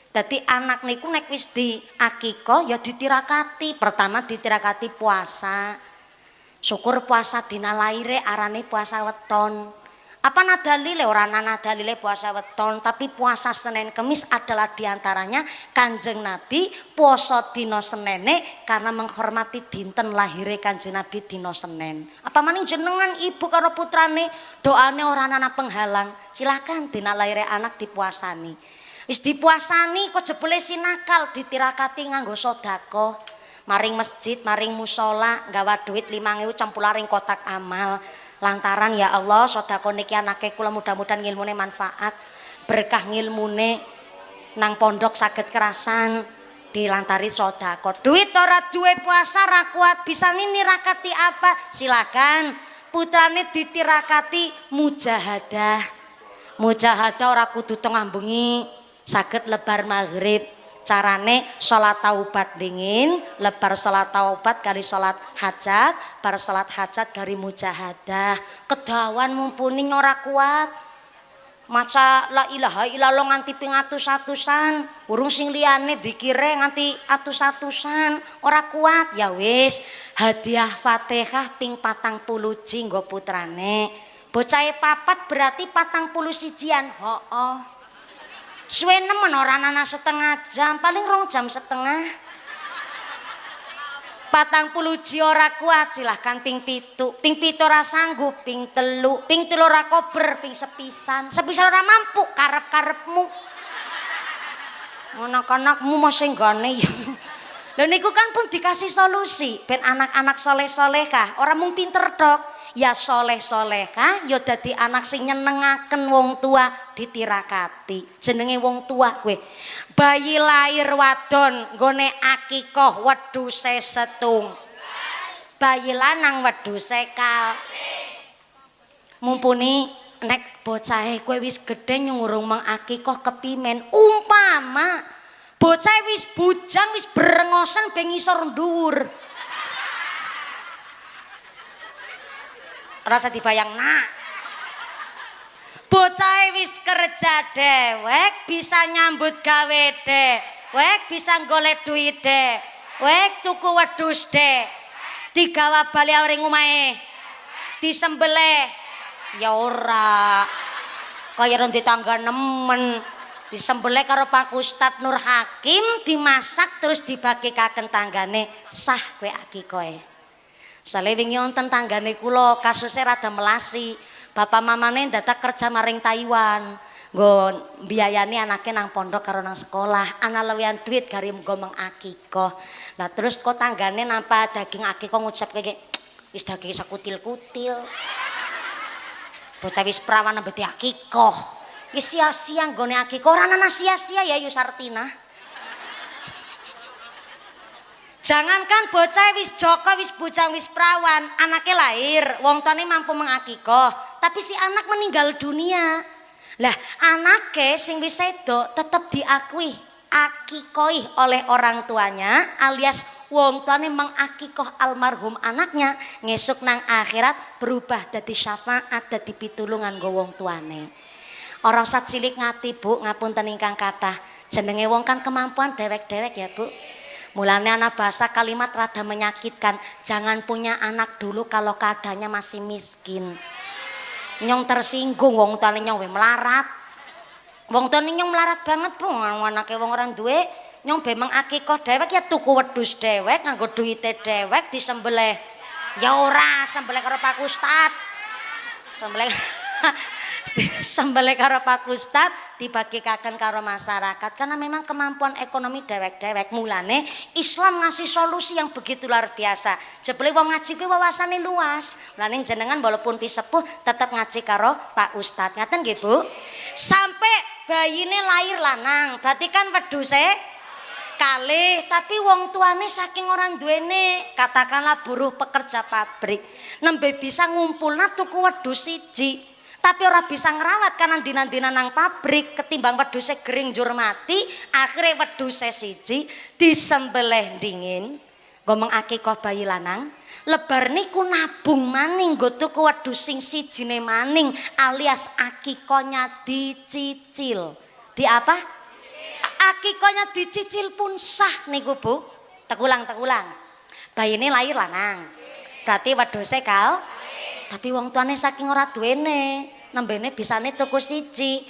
Dadi anak niku nek wis diakikoh ya ditirakati. Pertama ditirakati puasa. Syukur puasa dina laire arane puasa weton. Apa nadalile ora nadalile puasa weton tapi puasa Senin Kemis adalah diantaranya Kanjeng Nabi puasa dina Senene karena menghormati dinten lahire Kanjeng Nabi dina Senin. Apa maning jenengan ibu karo putrane doane ora ana penghalang silakan dina lahire anak dipuasani wis dipuasani kok jebule sinakal ditirakati nganggo sedekah maring masjid maring musala nggawa duit 5.000 campularing kotak amal. Lantaran ya Allah sedekah niki anake kula mudah-mudahan ngilmune manfaat berkah ngilmune nang pondok saged kerasan dilantari sedekah duit ora duwe puasa ra kuat bisa nirakati apa silakan putrane ditirakati mujahadah ora kudu tengah bengi saged lebar maghrib carane sholat taubat dingin lebar sholat taubat kali sholat hajat bar sholat hajat kali mujahadah kedawan mumpuni ora kuat maca la ilaha illallah nganti ping atus-atusan urung sing liyane dikire nganti atus-atusan ora kuat ya wis hadiah Fatihah ping 40 nggo putrane bocahe papat berarti 40 sijian hooh suwe nemen ora ana setengah jam paling 2 jam setengah 40 ji ora kuat silahkan ping 7 ora sanggup ping 3 ora kober ping sepisan ora mampu karep-karepmu anak-anakmu masih gane Lho niku kan pun dikasih solusi ben anak-anak soleh-solehah, ora mung pinter tok, ya soleh-solehah, ya dadi anak sing nyenengaken wong tua ditirakati. Jenenge wong tua kowe. Bayi lahir wadon nggone akikoh wedhuse setung. Bayi lanang wedhuse kal. Mumpuni nek bocahe kowe wis gedhe nyurung mang akikoh kepimen, umpama bocah wis bujang wis brengosen ben ngisor dhuwur. Rasa dibayang nak. Bocah wis kerja dewek bisa nyambut gawe dewek bisa golek duit dewek tuku wedhus digawa bali ring omahe disembelih ya ora kaya rendi tangga nemen disembelih karo Pak Ustad Nur Hakim dimasak terus dibagikaken tanggane sah kowe akikoe. Soale wingi wonten tanggane kula kasusé rada melasi. Bapak mamane dadak kerja maring Taiwan. Nggo mbiayani anake nang pondok karo nang sekolah. Ana lewian duit gari nggo mengakikoh. Lah terus kok tanggane nampa daging akikoh ngucap kaya wis daging sekutil-kutil. Bocah wis prawan nembeti akikoh. Ki sia-sia nggone akikoh ora ana sia-sia ya Yusartina. Jangankan bocah wis joko wis bujang wis prawan, anake lahir, wong tuane mampu mengakikoh, tapi si anak meninggal dunia. Lah anake sing wis sedo tetep diakui akikoi oleh orang tuanya alias wong tuane mengakikoh almarhum anaknya, ngesuk nang akhirat berubah dadi syafaat dadi pitulungan nggo wong tuane. Ora usah cilik ngati Bu, ngapunten ingkang kathah. Jenenge wong kan kemampuan dewek-dewek ya Bu. Mulane anak bahasa kalimat rada menyakitkan. Jangan punya anak dulu kalau keadaannya masih miskin. Nyong tersinggung wong tuane nyong melarat. Wong tuane nyong melarat banget Bu, anake wong ora duwe. Nyong be mengakikoh dewek ya tuku wedhus dewek nganggo duwite dewek disembelih. Ya ora sembelih karo Pak Ustad. Sembelih sembelih karo Pak Ustad dibagikaken karo masyarakat karena memang kemampuan ekonomi dewek-dewek. Mulane Islam ngasih solusi yang begitu luar biasa. Jebule wong ngaji kuwi wawasane luas. Mulane jenengan walaupun pisepuh tetap ngaji karo Pak Ustad. Ngaten nggih Bu? Sampai bayine lahir lanang, berarti kan wedhuse kalih, tapi wong tuane saking orang duwene, katakanlah buruh pekerja pabrik, nembe bisa ngumpulna tuku wedhus siji. Tapi ora bisa ngerawat karena dina-dina nang pabrik ketimbang wedhuse gering njur mati, akhire wedhuse siji disembelih dingin nggo mengakikoh bayi lanang, lebar niku nabung maning nggo tuku wedhus sing sijine maning alias akikohnya dicicil. Di apa? Akikohnya dicicil pun sah niku Bu. Tekulang. Bayine lahir lanang. Berarti wedhuse kal. Tapi wong tuane saking ora duwene, nembene bisane tuku siji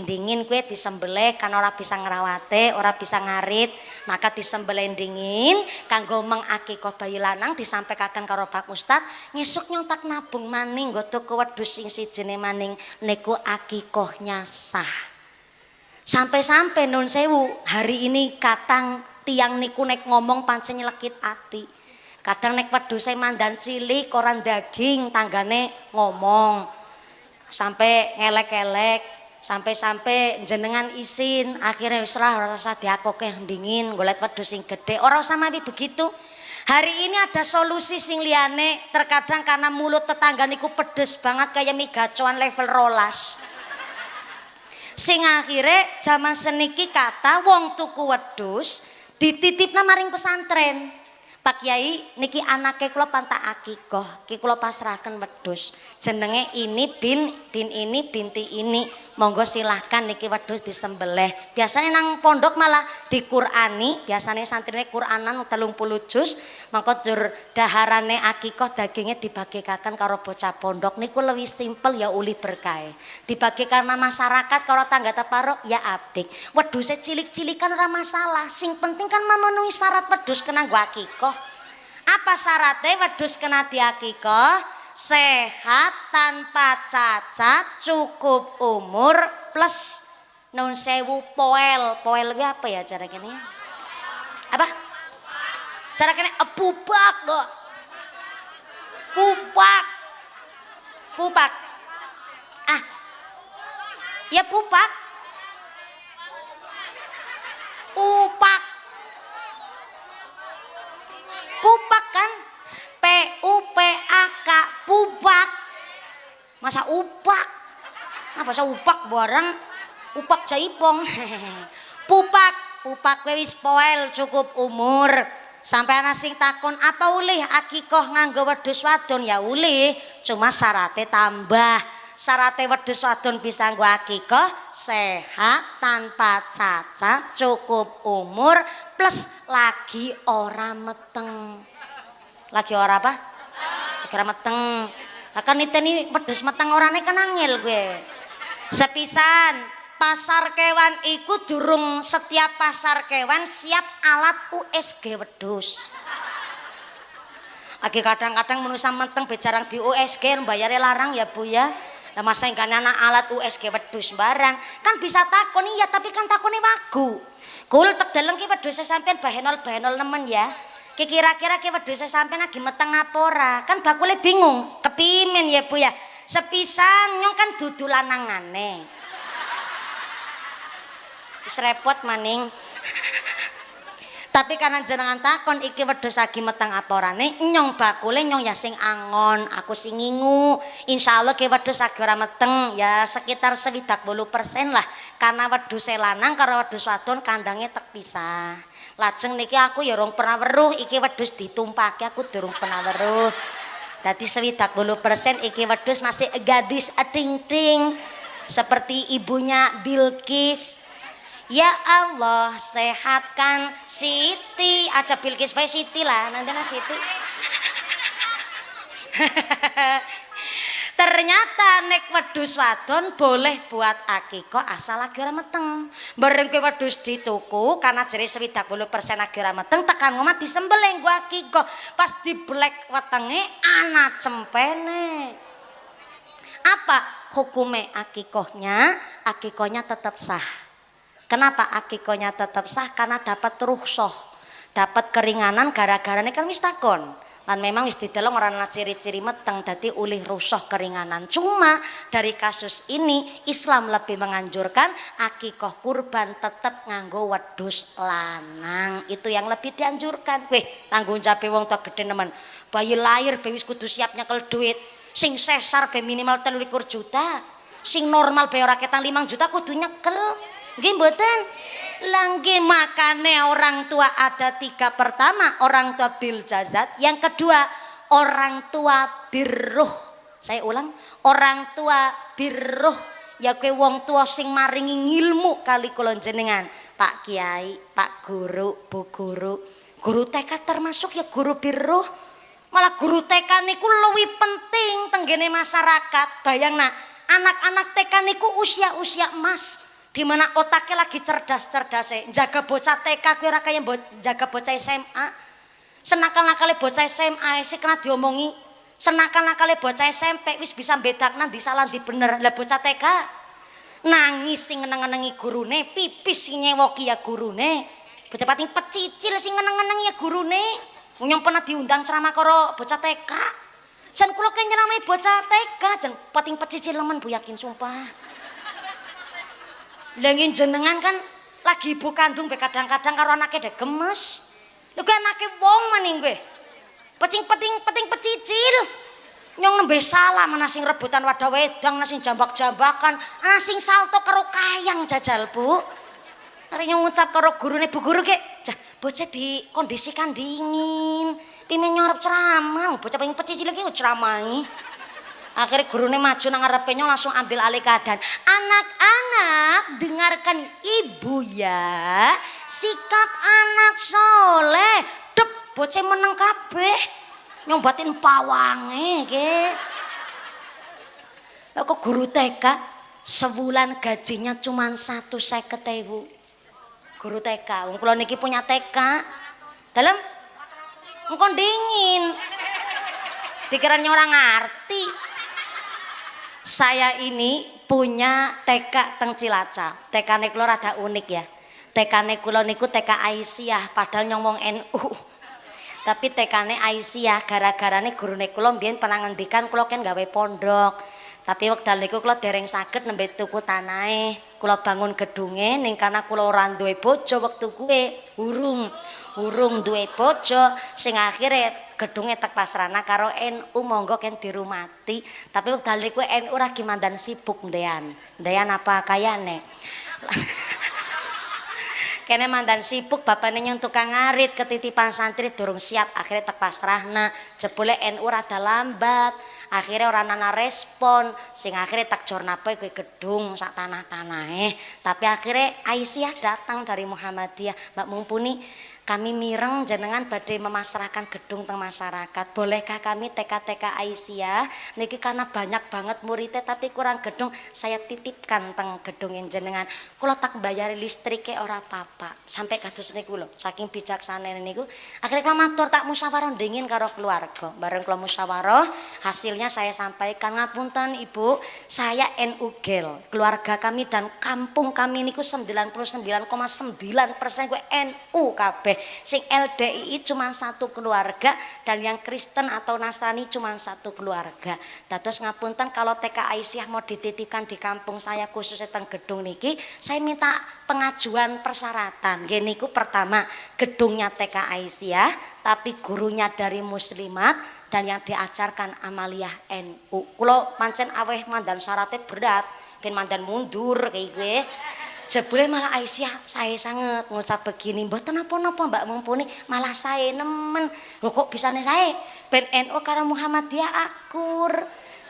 dingin kue disembelih kan ora bisa ngrawate, ora bisa ngarit, maka disembelih dingin kanggo mengakikoh bayi lanang disampaikan karo Pak Ustad, ngesuk nyontak nabung maning nggo tuku wedhus sing sijine maning niku akikohnya sah. Sampai-sampai nun sewu hari ini katang tiang niku nek ngomong pancen nyelekit ati. Kadang nek wedhuse mandan cilik koran daging tanggane ngomong sampai ngelek-elek sampai jenengan isin akhirnya wis ora usah diakoke dingin golek wedhus sing gedhe ora usah mati begitu. Hari ini ada solusi sing liyane terkadang karena mulut tetangga niku pedes banget kayak mie gacoan level rolas. Sing akhirnya zaman seniki kata wong tuku wedhus dititipna maring pesantren. Pak Kiai niki anake kula pantak akikoh, ki kula pasrahaken wedhus. Jenenge ini bin ini binti ini. Monggo silahkan niki wedhus disembelih. Biasanya nang pondok malah diqur'ani, biasanya santrine Qur'anan 30 juz, mangko jur daharane akikoh dagingnya dibagikaken karo bocah pondok niku lebih simpel ya uli berkah. Dibagikan masyarakat karo tangga teparo ya apik. Wedhuse cilik-cilikan ora masalah, sing penting kan memenuhi syarat wedhus kena nggo akikoh. Apa syaratnya wedhus kena diakikoh? Sehat tanpa cacat, cukup umur plus nun sewu poel. Poel itu apa ya cara gini? Apa? Cara kene pupak kok. Pupak. Pupak. Ah. Ya pupak. Upak. Pupak kan? P U P A K pupak. Masa upak? Apa bahasa upak barang? Upak jaipong. Pupak, pupak kowe wis poel cukup umur. Sampai ana sing takon apa ulih akikoh nganggo wedhus wadon ya ulih, cuma syaratnya tambah. Syaratnya wedhus wadon bisa nganggo akikoh sehat tanpa cacat, cukup umur plus lagi ora meteng. Lagi ora apa? Lagi ora meteng. Lah kan niteni wedhus meteng orane kan angel kowe. Sepisan pasar kewan iku durung setiap pasar kewan siap alat USG wedhus. Lagi kadang-kadang manusia menteng bejarang di USG bayarnya larang ya Bu ya. Nah masa yang anak alat USG wedhus barang kan bisa takon iya tapi kan takoni wagu. Kul tek deleng ki wedhus sampean bahenol nemen ya. Ki kira-kira ki wedhus sampean lagi meteng apa ora? Kan bakule bingung. Kepimen ya Bu ya. Sepisan nyong kan dudu lanangane. Wis repot maning. Tapi karena jenengan takon iki wedhus lagi meteng apa orane, nyong bakule nyong ya sing angon, aku sing ngingu. Insyaallah ki wedhus lagi ora meteng ya sekitar 70% lah. Karena wedhus lanang karo wedhus wadon kandange tek pisah. Lajeng niki aku ya rong pernah weruh iki wedhus ditumpake aku durung pernah weruh. Dadi 70% iki wedhus masih gadis ting-ting seperti ibunya Bilqis. Ya Allah sehatkan Siti aja Bilqis bae Siti lah nanti Siti. Ternyata nek wedhus wadon boleh buat akikoh asal lagi ora meteng. Bareng kowe wedhus dituku karena jere 70% lagi ora meteng tekan omah disembelih gua akikoh. Pas diblek wetenge ana cempene. Apa hukume akikohnya? Akikohnya tetap sah. Kenapa akikohnya tetap sah? Karena dapat rukhsah, dapat keringanan gara-gara ini kan wis takon. Dan memang wis dideleng ora ana ciri-ciri meteng dadi ulih rukhsah keringanan. Cuma dari kasus ini Islam lebih menganjurkan akikoh kurban tetap nganggo wedhus lanang. Itu yang lebih dianjurkan. Weh, tanggung jawab wong tua gede nemen. Bayi lahir be wis kudu siap nyekel duit. Sing sesar be minimal 23 juta. Sing normal be ora ketang 5 juta kudu nyekel. Nggih mboten? Langge makane orang tua ada 3. Pertama orang tua bil jazat, yang kedua orang tua birruh. Saya ulang, orang tua birruh ya kowe wong tua sing maringi ngilmu kali kula jenengan. Pak Kiai, Pak Guru, Bu Guru. Guru TK termasuk ya guru birruh. Malah guru TK niku luwih penting tenggene masyarakat. Bayangna anak-anak TK niku usia-usia emas. Di mana otaknya lagi cerdas-cerdasnya jaga bocah TK kuwi ora kaya jaga bocah SMA. Senakal-nakale bocah SMA sih kena diomongi. Senakal-nakale bocah SMP wis bisa bedakna ndi salah ndi bener. Lah bocah TK nangis sing ngeneng-ngenengi gurune, pipis sing nyewoki ya gurune. Bocah pating pecicil sing ngeneng-ngenengi ya gurune. Nyong pernah diundang ceramah karo bocah TK. Jan kula kene nyeramahi bocah TK jan pating pecicil lemen Bu yakin sumpah. Lengin jenengan kan lagi ibu kandung be kadang-kadang karo anake dek gemes. Lho kuwi anake wong maning kowe. Pecing-peting pecicil. Nyong nembe salah mana sing rebutan wadah wedang, ana sing jambak-jambakan, ana sing salto karo kayang jajal Bu. Are nyong ngucap karo gurune Bu Guru ki, "Jah, bocah dikondisikan dingin. Pime nyorep ceramah, bocah pengen pecicil iki ceramahi." Akhirnya gurunya maju nang ngarepe nyong langsung ambil alih keadaan. Anak-anak dengarkan ibu ya. Sikap anak soleh. Dep bocah meneng kabeh. Nyong batin pawange ke. Lah kok guru TK sebulan gajinya cuma 150.000. Guru TK. Wong kula niki punya TK. Dalam engko dingin. Dikiranya orang ngerti. Saya ini punya TK teng Cilacap. TK kula rada unik ya. TK kula niku TK Aisyah padahal nyong wong NU. Tapi tekane Aisyah gara-garane gurune kula mbiyen pernah ngendikan kula kan gawe pondok. Tapi wekdal niku kula dereng saged nembe tuku tanahe. Kula bangun gedunge ning kana kula ora duwe bojo wektu kuwe, urung duwe bojo sing akhire gedunge tek pasrana karo NU monggo ken dirumati. Tapi wekdal niku NU ora gimandan sibuk ndean. Ndean apa kayane. Kene mandan sibuk bapakne nyong tukang ngarit ketitipan santri durung siap akhirnya tek pasrahna jebule NU rada lambat akhirnya orang nana respon sing akhirnya tak jornape kue gedung sak tanah-tanahe tapi akhirnya Aisyah datang dari Muhammadiyah Mbak Mumpuni kami mireng jenengan badai memasrahkan gedung teng masyarakat bolehkah kami TK Aisyah niki karena banyak banget muridnya tapi kurang gedung saya titipkan teng gedung jenengan kula tak bayari listriknya ora apa-apa sampai kados niku lho saking bijaksana niku akhirnya kula matur tak musyawarah dingin karo keluarga bareng kula musyawarah hasilnya saya sampaikan ngapunten ibu saya NU Gel keluarga kami dan kampung kami niku 99,9% gue NU kabeh sing LDII cuma satu keluarga dan yang Kristen atau Nasrani cuma satu keluarga. Dados ngapunten kalau TK Aisyah mau dititipkan di kampung saya khususnya teng gedung niki, saya minta pengajuan persyaratan. Nggih niku pertama gedungnya TK Aisyah tapi gurunya dari muslimat dan yang diajarkan amaliyah NU. Kula pancen aweh mandan syaratnya berat, ben mandan mundur kayak gue. Jebule malah Aisyah saya sangat ngucap begini mboten napa-napa Mbak Mumpuni malah saya nemen lho kok bisane saya ben NU karo Muhammadiyah akur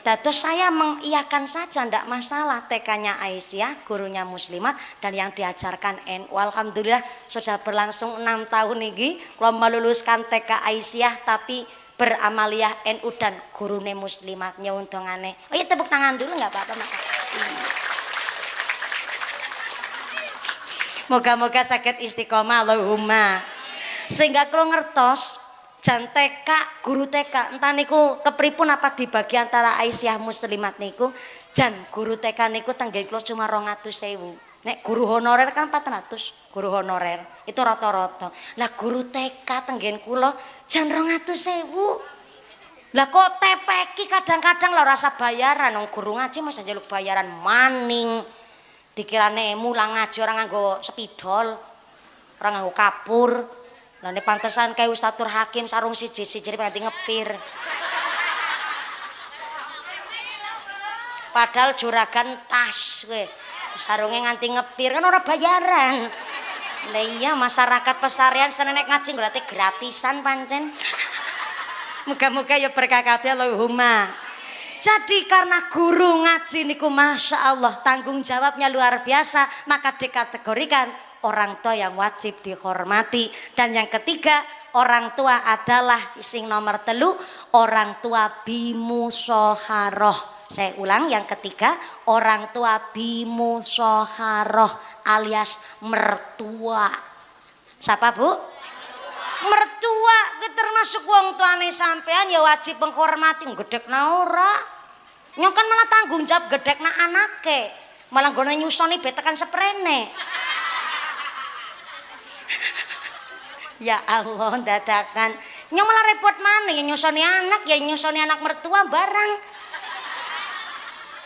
dados saya mengiyakan saja ndak masalah TK-nya Aisyah gurunya muslimat dan yang diajarkan NU alhamdulillah sudah berlangsung 6 tahun niki kula meluluskan TK Aisyah tapi beramaliyah NU dan gurune muslimatnya untungane oh iya tepuk tangan dulu nggak apa-apa makasih. Moga-moga sakit istiqomah Allahumma. Sehingga kalau ngertos jan TK, guru TK entah niku kepripun apa dibagi antara Aisyah muslimat niku jan guru TK niku tenggen kula cuma 200.000. Nek guru honorer kan 400, guru honorer itu rata-rata. Lah guru TK tenggen kula jan 200.000. Lah kok TPK kadang-kadang lah rasa bayaran wong guru ngaji masa njaluk bayaran maning. Dikirane mulang ngaji orang nganggo spidol, orang nganggo kapur. Lah nek pantesan kayak Ustadzur Hakim sarung siji-siji nganti ngepir. Padahal juragan tas kowe. Sarungnya nganti ngepir kan ora bayaran. Lah iya masyarakat pesarian senenek ngaji berarti gratisan pancen. Muga-muga ya berkah kabeh Allahumma. Jadi karena guru ngaji niku Masya Allah tanggung jawabnya luar biasa maka dikategorikan orang tua yang wajib dihormati dan yang ketiga orang tua adalah sing nomor 3 orang tua bimusoharoh saya ulang yang ketiga orang tua bimusoharoh alias mertua siapa bu? Mertua termasuk wong tuane sampean ya wajib menghormati gedhekna ora nyong kan malah tanggung jawab gedhekna anake malah nggone nyusoni betekan seprene ya Allah dadakan nyong malah repot maneh ya nyusoni anak ya nyusoni anak mertua barang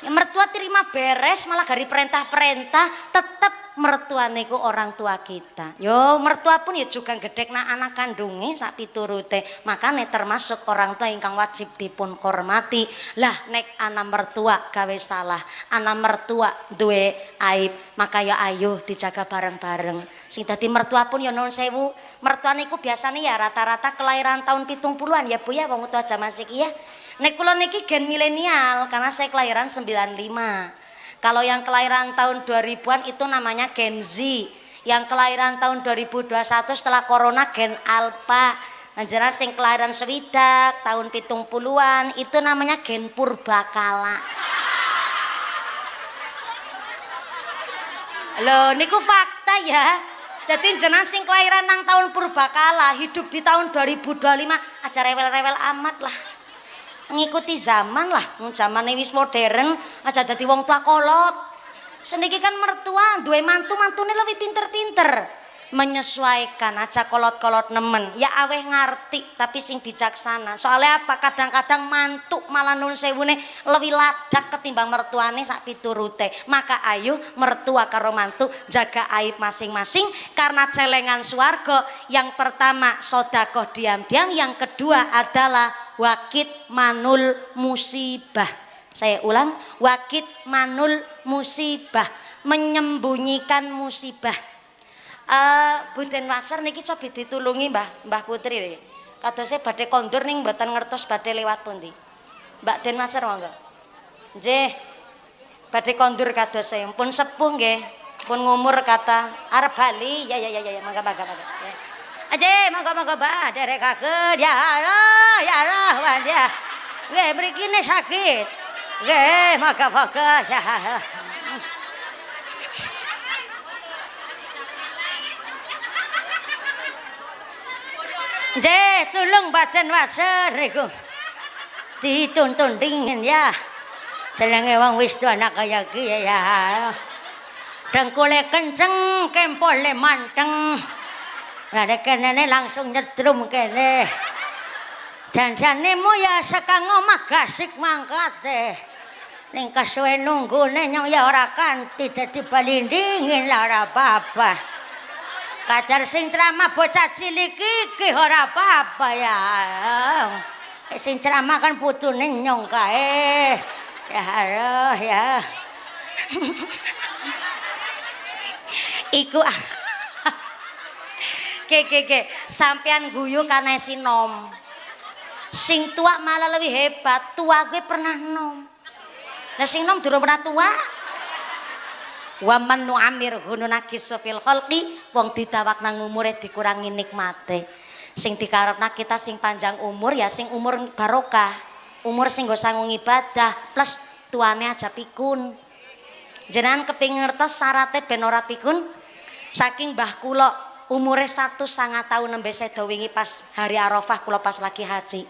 ya mertua terima beres malah gari perintah-perintah tetep mertua niku orang tua kita yo mertua pun ya juga gedhekna anak kandunge sak piturute makane termasuk orang tua ingkang wajib dipun hormati lah nek anak mertua gawe salah anak mertua duwe aib maka ya ayo dijaga bareng-bareng sing dadi mertua pun ya nuwun sewu mertua niku biasanya ya rata-rata kelahiran tahun 70-an ya Bu ya wong tua zaman saiki ya nek kula niki gen milenial karena saya kelahiran 95. Kalau yang kelahiran tahun 2000-an itu namanya Gen Z. Yang kelahiran tahun 2021 setelah corona Gen Alpha. Nah jelas yang kelahiran swidak tahun 70-an itu namanya Gen Purbakala. Loh niku fakta ya. Jadi jelas yang kelahiran nang tahun Purbakala hidup di tahun 2025 aja rewel-rewel amat lah. Ngikuti zaman lah, zaman wis modern aja dadi wong tua kolot. Seniki kan mertua duwe mantu-mantune lebih pinter-pinter. menyesuaikan aja kolot-kolot nemen ya aweh ngerti tapi sing bijaksana soalnya apa kadang-kadang mantuk malah nun sewune lebih ladak ketimbang mertuane sak piturute maka ayo mertua karo mantu jaga aib masing-masing karena celengan swarga yang pertama sodakoh diam-diam yang kedua adalah wakit manul musibah saya ulang wakit manul musibah menyembunyikan musibah. Buden Wasar niki coba ditulungi Mbah Putri niki. Kadose badhe kondur ning mboten ngertos badhe lewat pundi. Mbak Den Wasar monggo. Nggih. Badhe kondur kadose pun sepuh nggih. Pun ngumur kata arep bali. Ya mangga. Ya. Aje monggo Mbak derekaken ya Allah wanda. Nggih mriki ne sakit. Nggih monggo ya. Tulung badan Wasar iku. Dituntun dingin ya. Jelenge wong wis tuwa anak kaya iki ya. Dengkule kenceng, kempole manteng. Lah kene langsung nyetrum kene. Janjanemu ya sekang omah gasik mangkate. Ning kesuwe nunggune nyong ya ora kanthi dadi balindingin lah ora apa-apa. Kadar sing ceramah bocah cilik iki ora apa-apa ya. Sing ceramah kan putune nyong kae. Ya Allah ya. Iku Ke sampean guyu karena sinom. Sing tua malah lebih hebat. Tua gue pernah nom. Nah sing nom durung pernah tua. Wa man nu'amirhu nunakkisu fil khalqi wong ditawak nang umure dikurangi nikmate sing dikarepna kita sing panjang umur ya sing umur barokah umur sing nggo sanggung ibadah plus tuane aja pikun jenengan kepengin ngertos syaraté ben ora pikun saking mbah kula umure 1,5 tahun nembe sedo wingi pas hari Arafah kula pas lagi haji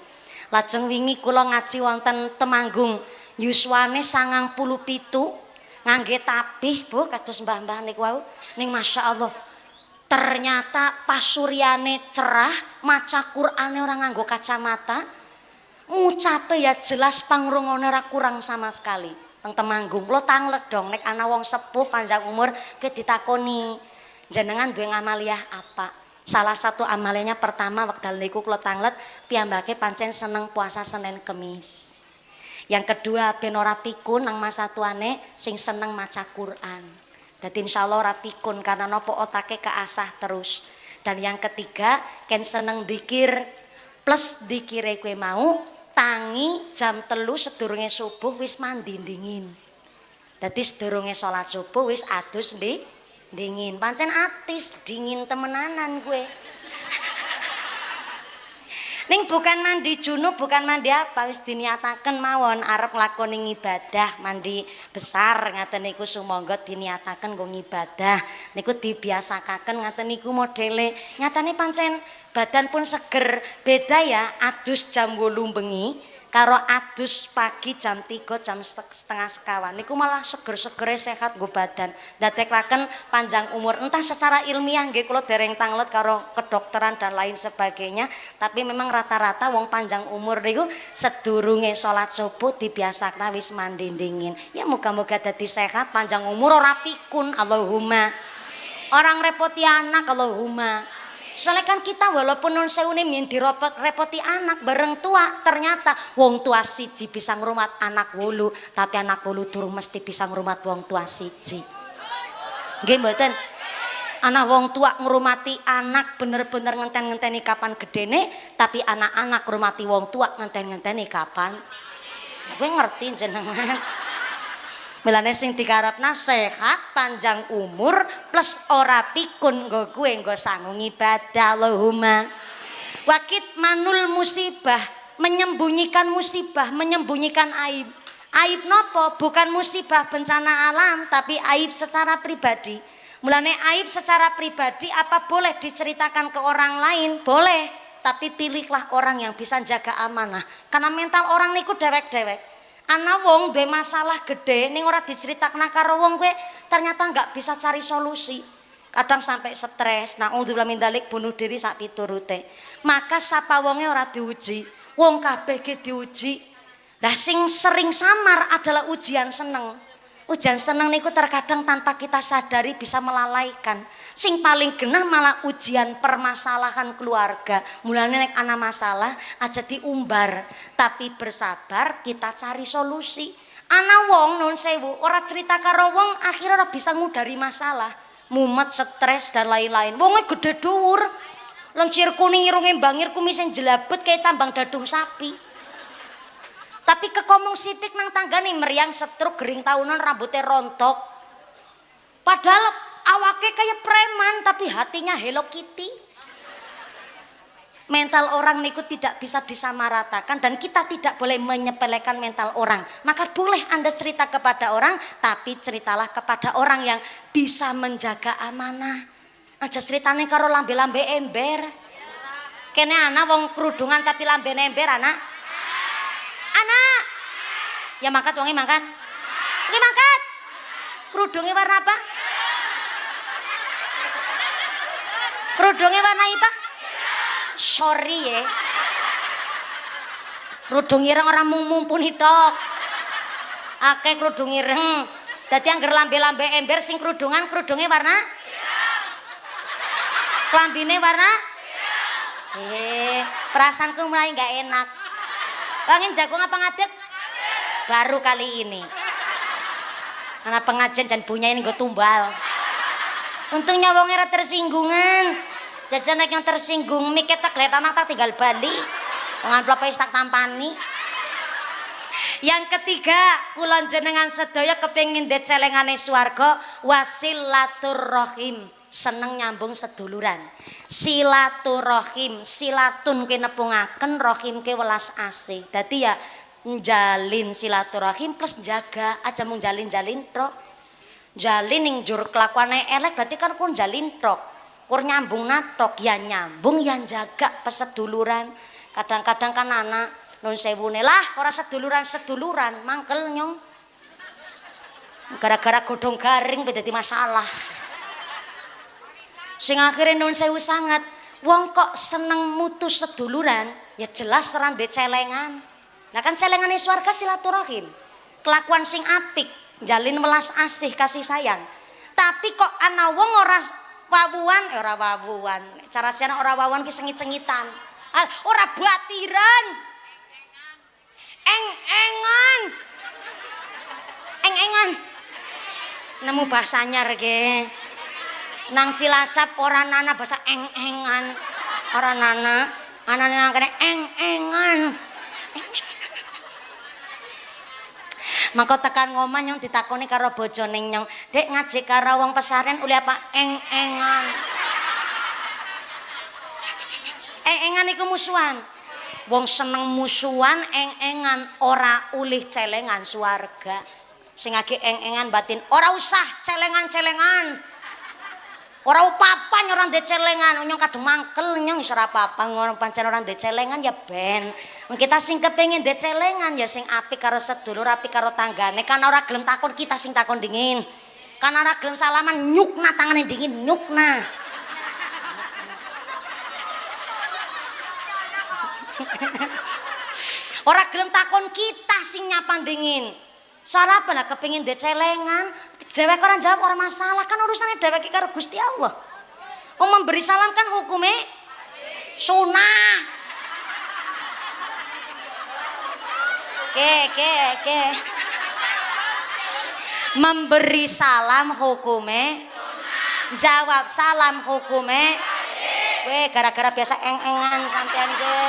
lajeng wingi kula ngaji wonten Temanggung yuswane 97 ngangge tabih Bu kados mbah-mbah niku wau ning masyaallah ternyata pasuryane cerah maca Qur'ane ora nganggo kacamata ngucape ya jelas pangrungone ora kurang sama sekali teng Temanggung kula tanglek dong nek ana wong sepuh panjang umur ke ditakoni jenengan duwe amaliyah apa salah satu amalnya pertama wekdal niku kula tanglet piyambake pancen seneng puasa Senin Kemis. Yang kedua ben ora pikun nang masa tuane sing seneng maca Quran. Dadi insyaallah ora pikun karena nopo otake keasah terus. Dan yang ketiga ken seneng zikir plus dikire kowe mau tangi jam 3 sedurunge subuh wis mandi dingin. Dadi sedurunge salat subuh wis adus dingin. Pancen atis dingin temenanan kowe. Ning bukan mandi junub, bukan mandi apa, wis diniataken mawon arep nglakoni ibadah, mandi besar ngaten niku sumangga diniataken nggo ngibadah. Niku dibiasakaken ngaten niku modele. Nyatane pancen badan pun seger. Beda ya adus jam 8 bengi karo adus pagi jam 3 jam setengah sekawan. Niku malah seger-segere sehat nggo badan. Ndadekaken panjang umur. Entah secara ilmiah nggih kula dereng tanglet karo kedokteran dan lain sebagainya, tapi memang rata-rata wong panjang umur niku sedurunge salat subuh dibiasakna wis mandi dingin. Ya muga-muga dadi sehat, panjang umur ora pikun. Allahumma. Orang repoti anak Allahumma. Soalnya kan kita walaupun nun sewu min direpoti anak bareng tua, ternyata wong tua siji bisa ngrumat anak 8, tapi anak 8 durung mesti bisa ngrumat wong tua siji. Nggih mboten? Ana wong tua ngrumati anak bener-bener ngenten-ngenteni kapan gedene, tapi anak-anak ngrumati wong tua ngenten-ngenteni kapan. Kowe ngerti jenengan? Milane sing dikarepna sehat, panjang umur plus ora pikun nggo kowe nggo sanggung ibadah. Allahumma. Wakit manul musibah, menyembunyikan musibah, menyembunyikan aib. Aib nopo? Bukan musibah bencana alam, tapi aib secara pribadi. Mulane aib secara pribadi apa boleh diceritakan ke orang lain? Boleh, tapi pilihlah orang yang bisa jaga amanah. Karena mental orang niku dewek-dewek. Ana wong duwe masalah gede ning ora diceritakna karo wong kowe ternyata nggak bisa cari solusi. kadang sampai stres, naudzubillah min dzalik, bunuh diri sak piturute. Maka sapa wonge ora diuji, wong kabeh ge diuji. Lah sing sering samar adalah ujian seneng. Ujian seneng niku terkadang tanpa kita sadari bisa melalaikan. Sing paling genah malah ujian permasalahan keluarga. Mulane nek ana masalah aja diumbar, tapi bersabar kita cari solusi. Ana wong nun sewu ora cerita karo wong akhirnya ora bisa ngudari masalah. Mumet, stres dan lain-lain. Wonge gede dhuwur. Lencir kuning irunge bangir kumis sing jelabet kayak tambang dadung sapi. Tapi kekomong sitik nang tanggane meriang setruk gering tahunan rambutnya rontok. Padahal awake kayak preman tapi hatinya Hello Kitty. Mental orang niku tidak bisa disamaratakan dan kita tidak boleh menyepelekan mental orang. Maka boleh Anda cerita kepada orang, tapi ceritalah kepada orang yang bisa menjaga amanah. Aja ceritane karo lambe-lambe ember. Kene ana wong kerudungan tapi lambe ember anak. Anak. Ya mangkat wonge mangkat. Iki mangkat. Kerudungnya warna apa? Kerudungnya warna apa? Sorry ya. Kerudung ireng orang mumpuni tok. Akeh kerudung ireng. Dadi angger lambe-lambe ember sing kerudungan kerudungnya warna? Klambine warna? Perasaanku mulai nggak enak. Bangin jagung apa ngadeg? Baru kali ini. Karena pengajian dan punya ini gue tumbal. Untungnya wongnya tersinggungan. Jajan yang tersinggung mikir tak lihat anak tak tinggal bali. Ngamplop tak tampani. Yang ketiga, kula jenengan sedaya kepengin ndhet celengane swarga wasilaturrahim. Seneng nyambung seduluran. Silaturrahim, silatun ke nepungaken, rahim ke welas asih. Dadi ya njalin silaturrahim plus jaga aja mung jalin-jalin tok. Jalin ning jur kelakuane elek berarti kan kun jalin tok. Kur nyambung natok ya nyambung yang jaga peseduluran. Kadang-kadang kan anak nun sewune lah ora seduluran mangkel nyong. Gara-gara godhong garing dadi masalah. Sing akhire nun sewu sangat wong kok seneng mutus seduluran ya jelas ora ndek celengan. Nah kan celengane swarga silaturahim. Kelakuan sing apik, jalin welas asih kasih sayang. Tapi kok ana wong ora ora wawuan. Cara siana ora wawuan ki sengit-sengitan. Ora batiran. Eng-engan. Eng-engan. Nemu bahasanya rege. Nang Cilacap ora nana bahasa eng-engan. Ora nana, anane nang kene eng-engan. Maka tekan ngomah nyong ditakoni karo bojone nyong, "Dek ngaji karo wong pesaren uli apa eng-engan?" Eng-engan iku musuhan. Wong seneng musuhan eng-engan ora ulih celengan swarga. Sing age eng-engan batin ora usah celengan-celengan. Ora apa-apa orang ndek celengan, nyong kadung mangkel nyong wis ora apa-apa ngono pancen orang ndek celengan ya ben. Kita sing kepengin ndek celengan ya sing apik karo sedulur, apik karo tanggane. Kan ora gelem takon kita sing takon dingin. Kan ora gelem salaman nyukna tangane dingin, nyukna. Ora gelem takon kita sing nyapan dingin. Salah apa lah kepengin ndek celengan, dhewek orang jawab orang masalah kan urusannya dhewek karo Gusti Allah. Memberi salam kan hukumnya sunah. Oke. Memberi salam hukumnya jawab salam hukumnya gara-gara biasa eng-engan sampean ke.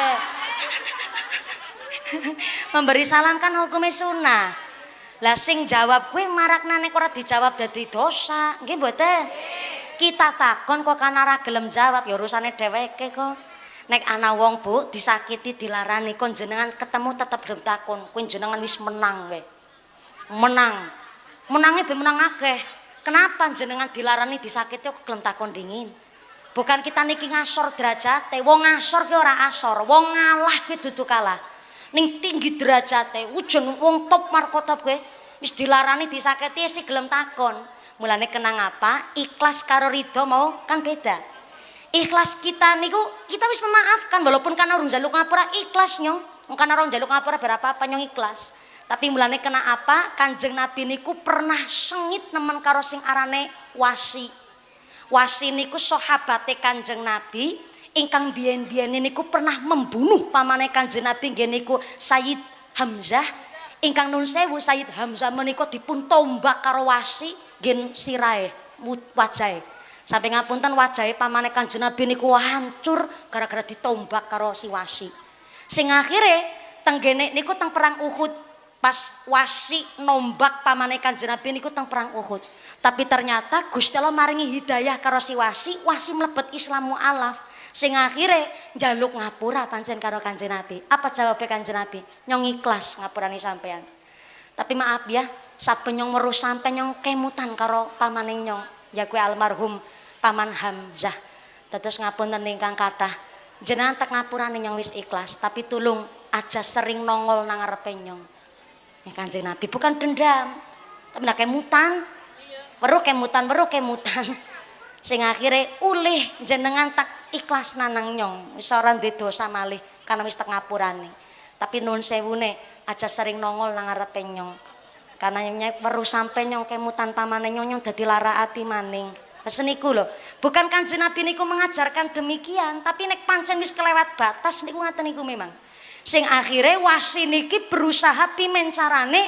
Memberi salam kan hukumnya sunah. Lah sing jawab kuwi marakna nek ora dijawab dadi dosa. Nggih mboten? Kita takon kok kan ora gelem jawab ya urusane dheweke kok. Nek ana wong Bu disakiti dilarani kon jenengan ketemu tetep gelem takon, kuwi jenengan wis menang nggih. Menang. Menange be menang akeh. Kenapa jenengan dilarani disakiti kok gelem takon dingin? Bukan kita niki ngasor derajate, wong ngasor ki ora asor, wong ngalah ki dudu kalah. Ning tinggi derajate ujen wong top marko top kowe wis dilarani disakiti sih gelem takon. Mulane kena ngapa? Ikhlas karo ridho mau kan beda. Ikhlas kita niku kita wis memaafkan walaupun kan urung njaluk ngapura ikhlas nyong. Kan urung njaluk ngapura berapa apa nyong ikhlas. Tapi mulane kena apa? Kanjeng Nabi niku pernah sengit nemen karo sing arane Wasi. Wasi niku sahabate Kanjeng Nabi ingkang biyen-biyen niku pernah membunuh pamane Kanjeng Nabi nggih niku Sayyid Hamzah. Ingkang nun sewu Sayyid Hamzah menika dipun tombak karo Wasi nggih sirahe wajahe. Sampai ngapunten wajahe pamane Kanjeng Nabi niku hancur gara-gara ditombak karo si Wasi. Sing akhire tenggene niku teng perang Uhud. Pas Wasi nombak pamane Kanjeng Nabi niku teng perang Uhud. Tapi ternyata Gusti Allah maringi hidayah karo si Wasi mlebet Islam mualaf. Sing akhire njaluk ngapura pancen karo Kanjeng Nabi. Apa jawabe Kanjeng Nabi? Nyong ikhlas ngapurani sampean. Tapi maaf ya, saben nyong weruh sampe nyong kemutan karo pamane nyong, ya kuwi almarhum Paman Hamzah. Terus ngapunten ingkang kathah. Jenengan tak ngapurani nyong wis ikhlas, tapi tulung aja sering nongol nang ngarepe nyong. Ya Kanjeng Nabi bukan dendam. Tapi nak kemutan. Weruh kemutan. Sing akhire ulih jenengan tak ikhlas nanang nyong. Wis ora duwe dosa malih karena wis tak ngapurani. Tapi nun sewune aja sering nongol nang ngarepe nyong. Karena nyong weruh sampe nyong kemutan pamane nyong dadi lara ati maning. Seniku lho. Bukan Kanjeng Nabi niku mengajarkan demikian, tapi nek pancen wis kelewat batas niku ngaten niku memang. Sing akhire Wasi niki berusaha pimen carane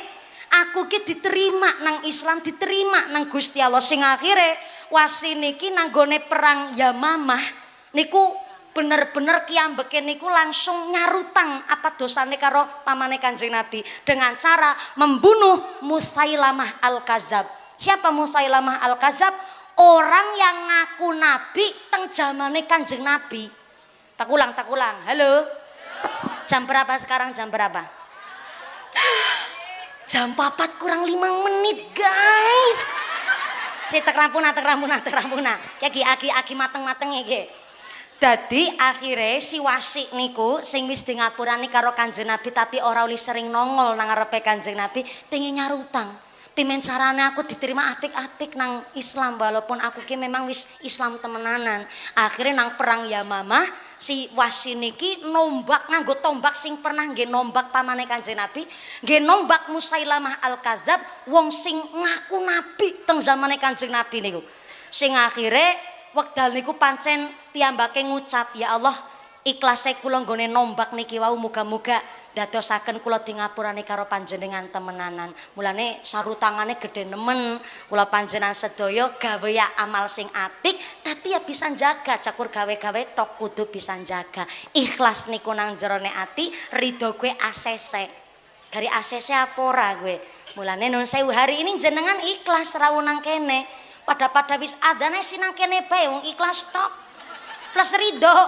aku ki diterima nang Islam, diterima nang Gusti Allah. Sing akhire Wasi niki nanggone perang Yamamah niku bener-bener kiambeke niku langsung nyarutang apa dosane karo pamane Kanjeng Nabi dengan cara membunuh Musailamah Al-Kadzab. Siapa Musailamah Al-Kadzab? Orang yang ngaku nabi teng zamane Kanjeng Nabi. Tak ulang. Halo. Jam berapa sekarang? Jam berapa? Jam 4 kurang 5 menit, guys. Si tek rampuna. Aki mateng-mateng iki. Dadi akhire si Wasi niku sing wis di ngapurani karo Kanjeng Nabi tapi ora oleh sering nongol nang ngarepe Kanjeng Nabi, pengen nyarutang. Pimen carane aku diterima apik-apik nang Islam walaupun aku ki memang wis Islam temenanan. Akhirnya nang perang Yamamah si Wasi niki nombak nganggo tombak sing pernah nggih nombak pamane Kanjeng Nabi, nggih nombak Musailamah Al-Kadzab wong sing ngaku nabi teng zamane Kanjeng Nabi niku. Sing akhire wekdal niku pancen piyambake ngucap, ya Allah ikhlase kula nggone nombak niki wau muga-muga dadosaken kula di ngapurane karo panjenengan temenanan. Mulane sarutangane gede nemen. Kula panjenengan sedaya gawe ya amal sing apik tapi ya bisa jaga cakur gawe-gawe tok kudu bisa jaga. Ikhlas niku nang jerone ati, ridho kowe ACC. Dari ACC apa ora kowe? Mulane nun sewu hari ini jenengan ikhlas rawuh nang kene. Pada wis adane sinang kene bae wong ikhlas tok. Plus ridho.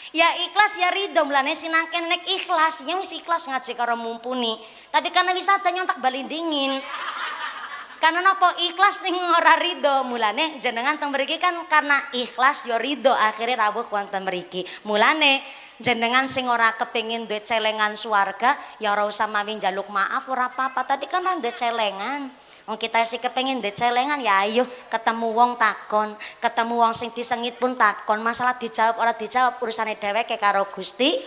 Ya ikhlas ya ridho mulane sinangken nek ikhlas nya wis ikhlas ngaji karo mumpuni. Tapi karena wisata nyontak bali dingin. Karena napa ikhlas ning ora ridho mulane jenengan teng mriki kan karena ikhlas ya ridho akhirnya rawuh wonten mriki. Mulane jenengan sing ora kepengin duwe celengan swarga ya ora usah mawi njaluk maaf ora apa-apa. Tadi kan ndek celengan. Wong kita sih kepengin ndek celengan ya ayo ketemu wong takon, ketemu wong sing disengit pun takon, masalah dijawab ora dijawab urusane dheweke karo Gusti.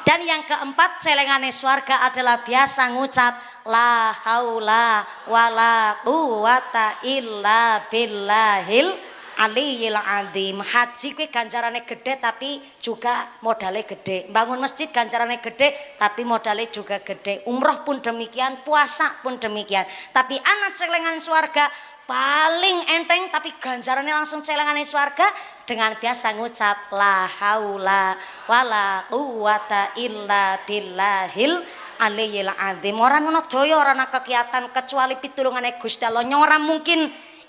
Dan yang keempat celengane swarga adalah biasa ngucap la haula wala quwata illa billahil aliyil azim. Haji kuwi ganjarane gede tapi juga modalnya gede. Bangun masjid ganjarane gede tapi modalnya juga gede. Umroh pun demikian, puasa pun demikian. Tapi anak celengan swarga paling enteng tapi ganjarannya langsung celengane swarga dengan biasa ngucap la haula wala quwata illa billahil aliyil azim. Ora ono daya ora ana kegiatan kecuali pitulungane Gusti Allah. Ora mungkin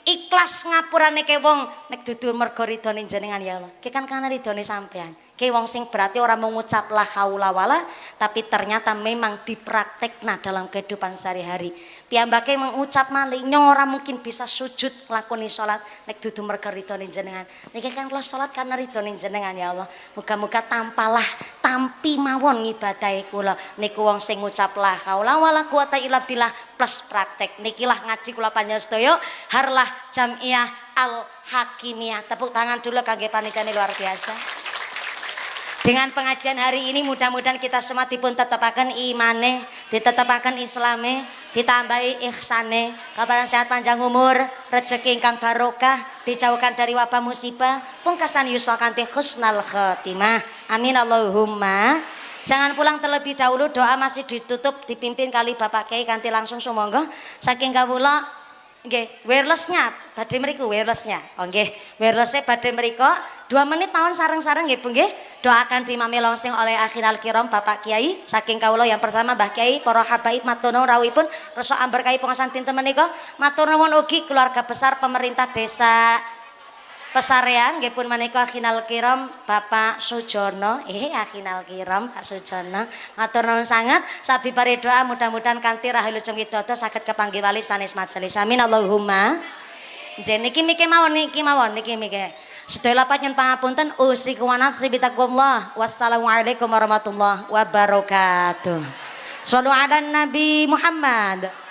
ikhlas ngapurane ke wong nek dudu mergo ridhone jenengan ya Allah. Ki kan kana ridhone sampean. Ki wong sing berarti orang mengucap la haula wala tapi ternyata memang dipraktekna dalam kehidupan sehari-hari. Piyambake mengucap malih ora mungkin bisa sujud nglakoni salat nek dudu merga ridhone jenengan. Niki kan kula salat karena ridhone jenengan ya Allah. Muga-muga tampalah tampi mawon ngibadahe kula. Niku wong sing ngucap la haula wala quwata illa billah plus praktek. Nikilah ngaji kula panjenengan sedaya Harlah Jamiah Al Hakimiyah. Tepuk tangan dulu kangge panitiane luar biasa. Dengan pengajian hari ini mudah-mudahan kita semua dipun tetepaken imane, ditetapaken islame, ditambahi ihsane, kabar sehat panjang umur, rezeki ingkang barokah, dijauhkan dari wabah musibah, pungkasan yuswa kanthi husnal khotimah. Amin Allahumma. Jangan pulang terlebih dahulu, doa masih ditutup dipimpin kali Bapak Kiai kanthi langsung sumangga saking kawula. Nggih, wirelessnya badhe mriku wirelessnya. Oh nggih, wirelessnya badhe mriko 2 menit mawon sareng-sareng nggih Bu nggih. Doakan dimami langsung oleh akhinal kiram Bapak Kiai saking kawula yang pertama Mbah Kiai, para habaib matur nuwun rawuhipun rasa amberkahi pengasan dinten menika. Matur nuwun ugi keluarga besar pemerintah desa Pesarean nggih pun menika akhinal kiram Bapak Sujono. Akhinal kiram Pak Sujono. Matur nuwun sanget sabibare doa mudah-mudahan kanthi rahilujeng widodo saged kepanggih wali sanes majelis. Amin Allahumma. Nggih niki mike mawon niki mike. Sedaya lapat nyun pangapunten usiku wa nafsi bitaqwallah. Wassalamualaikum warahmatullahi wabarakatuh. Shallu ala Nabi Muhammad.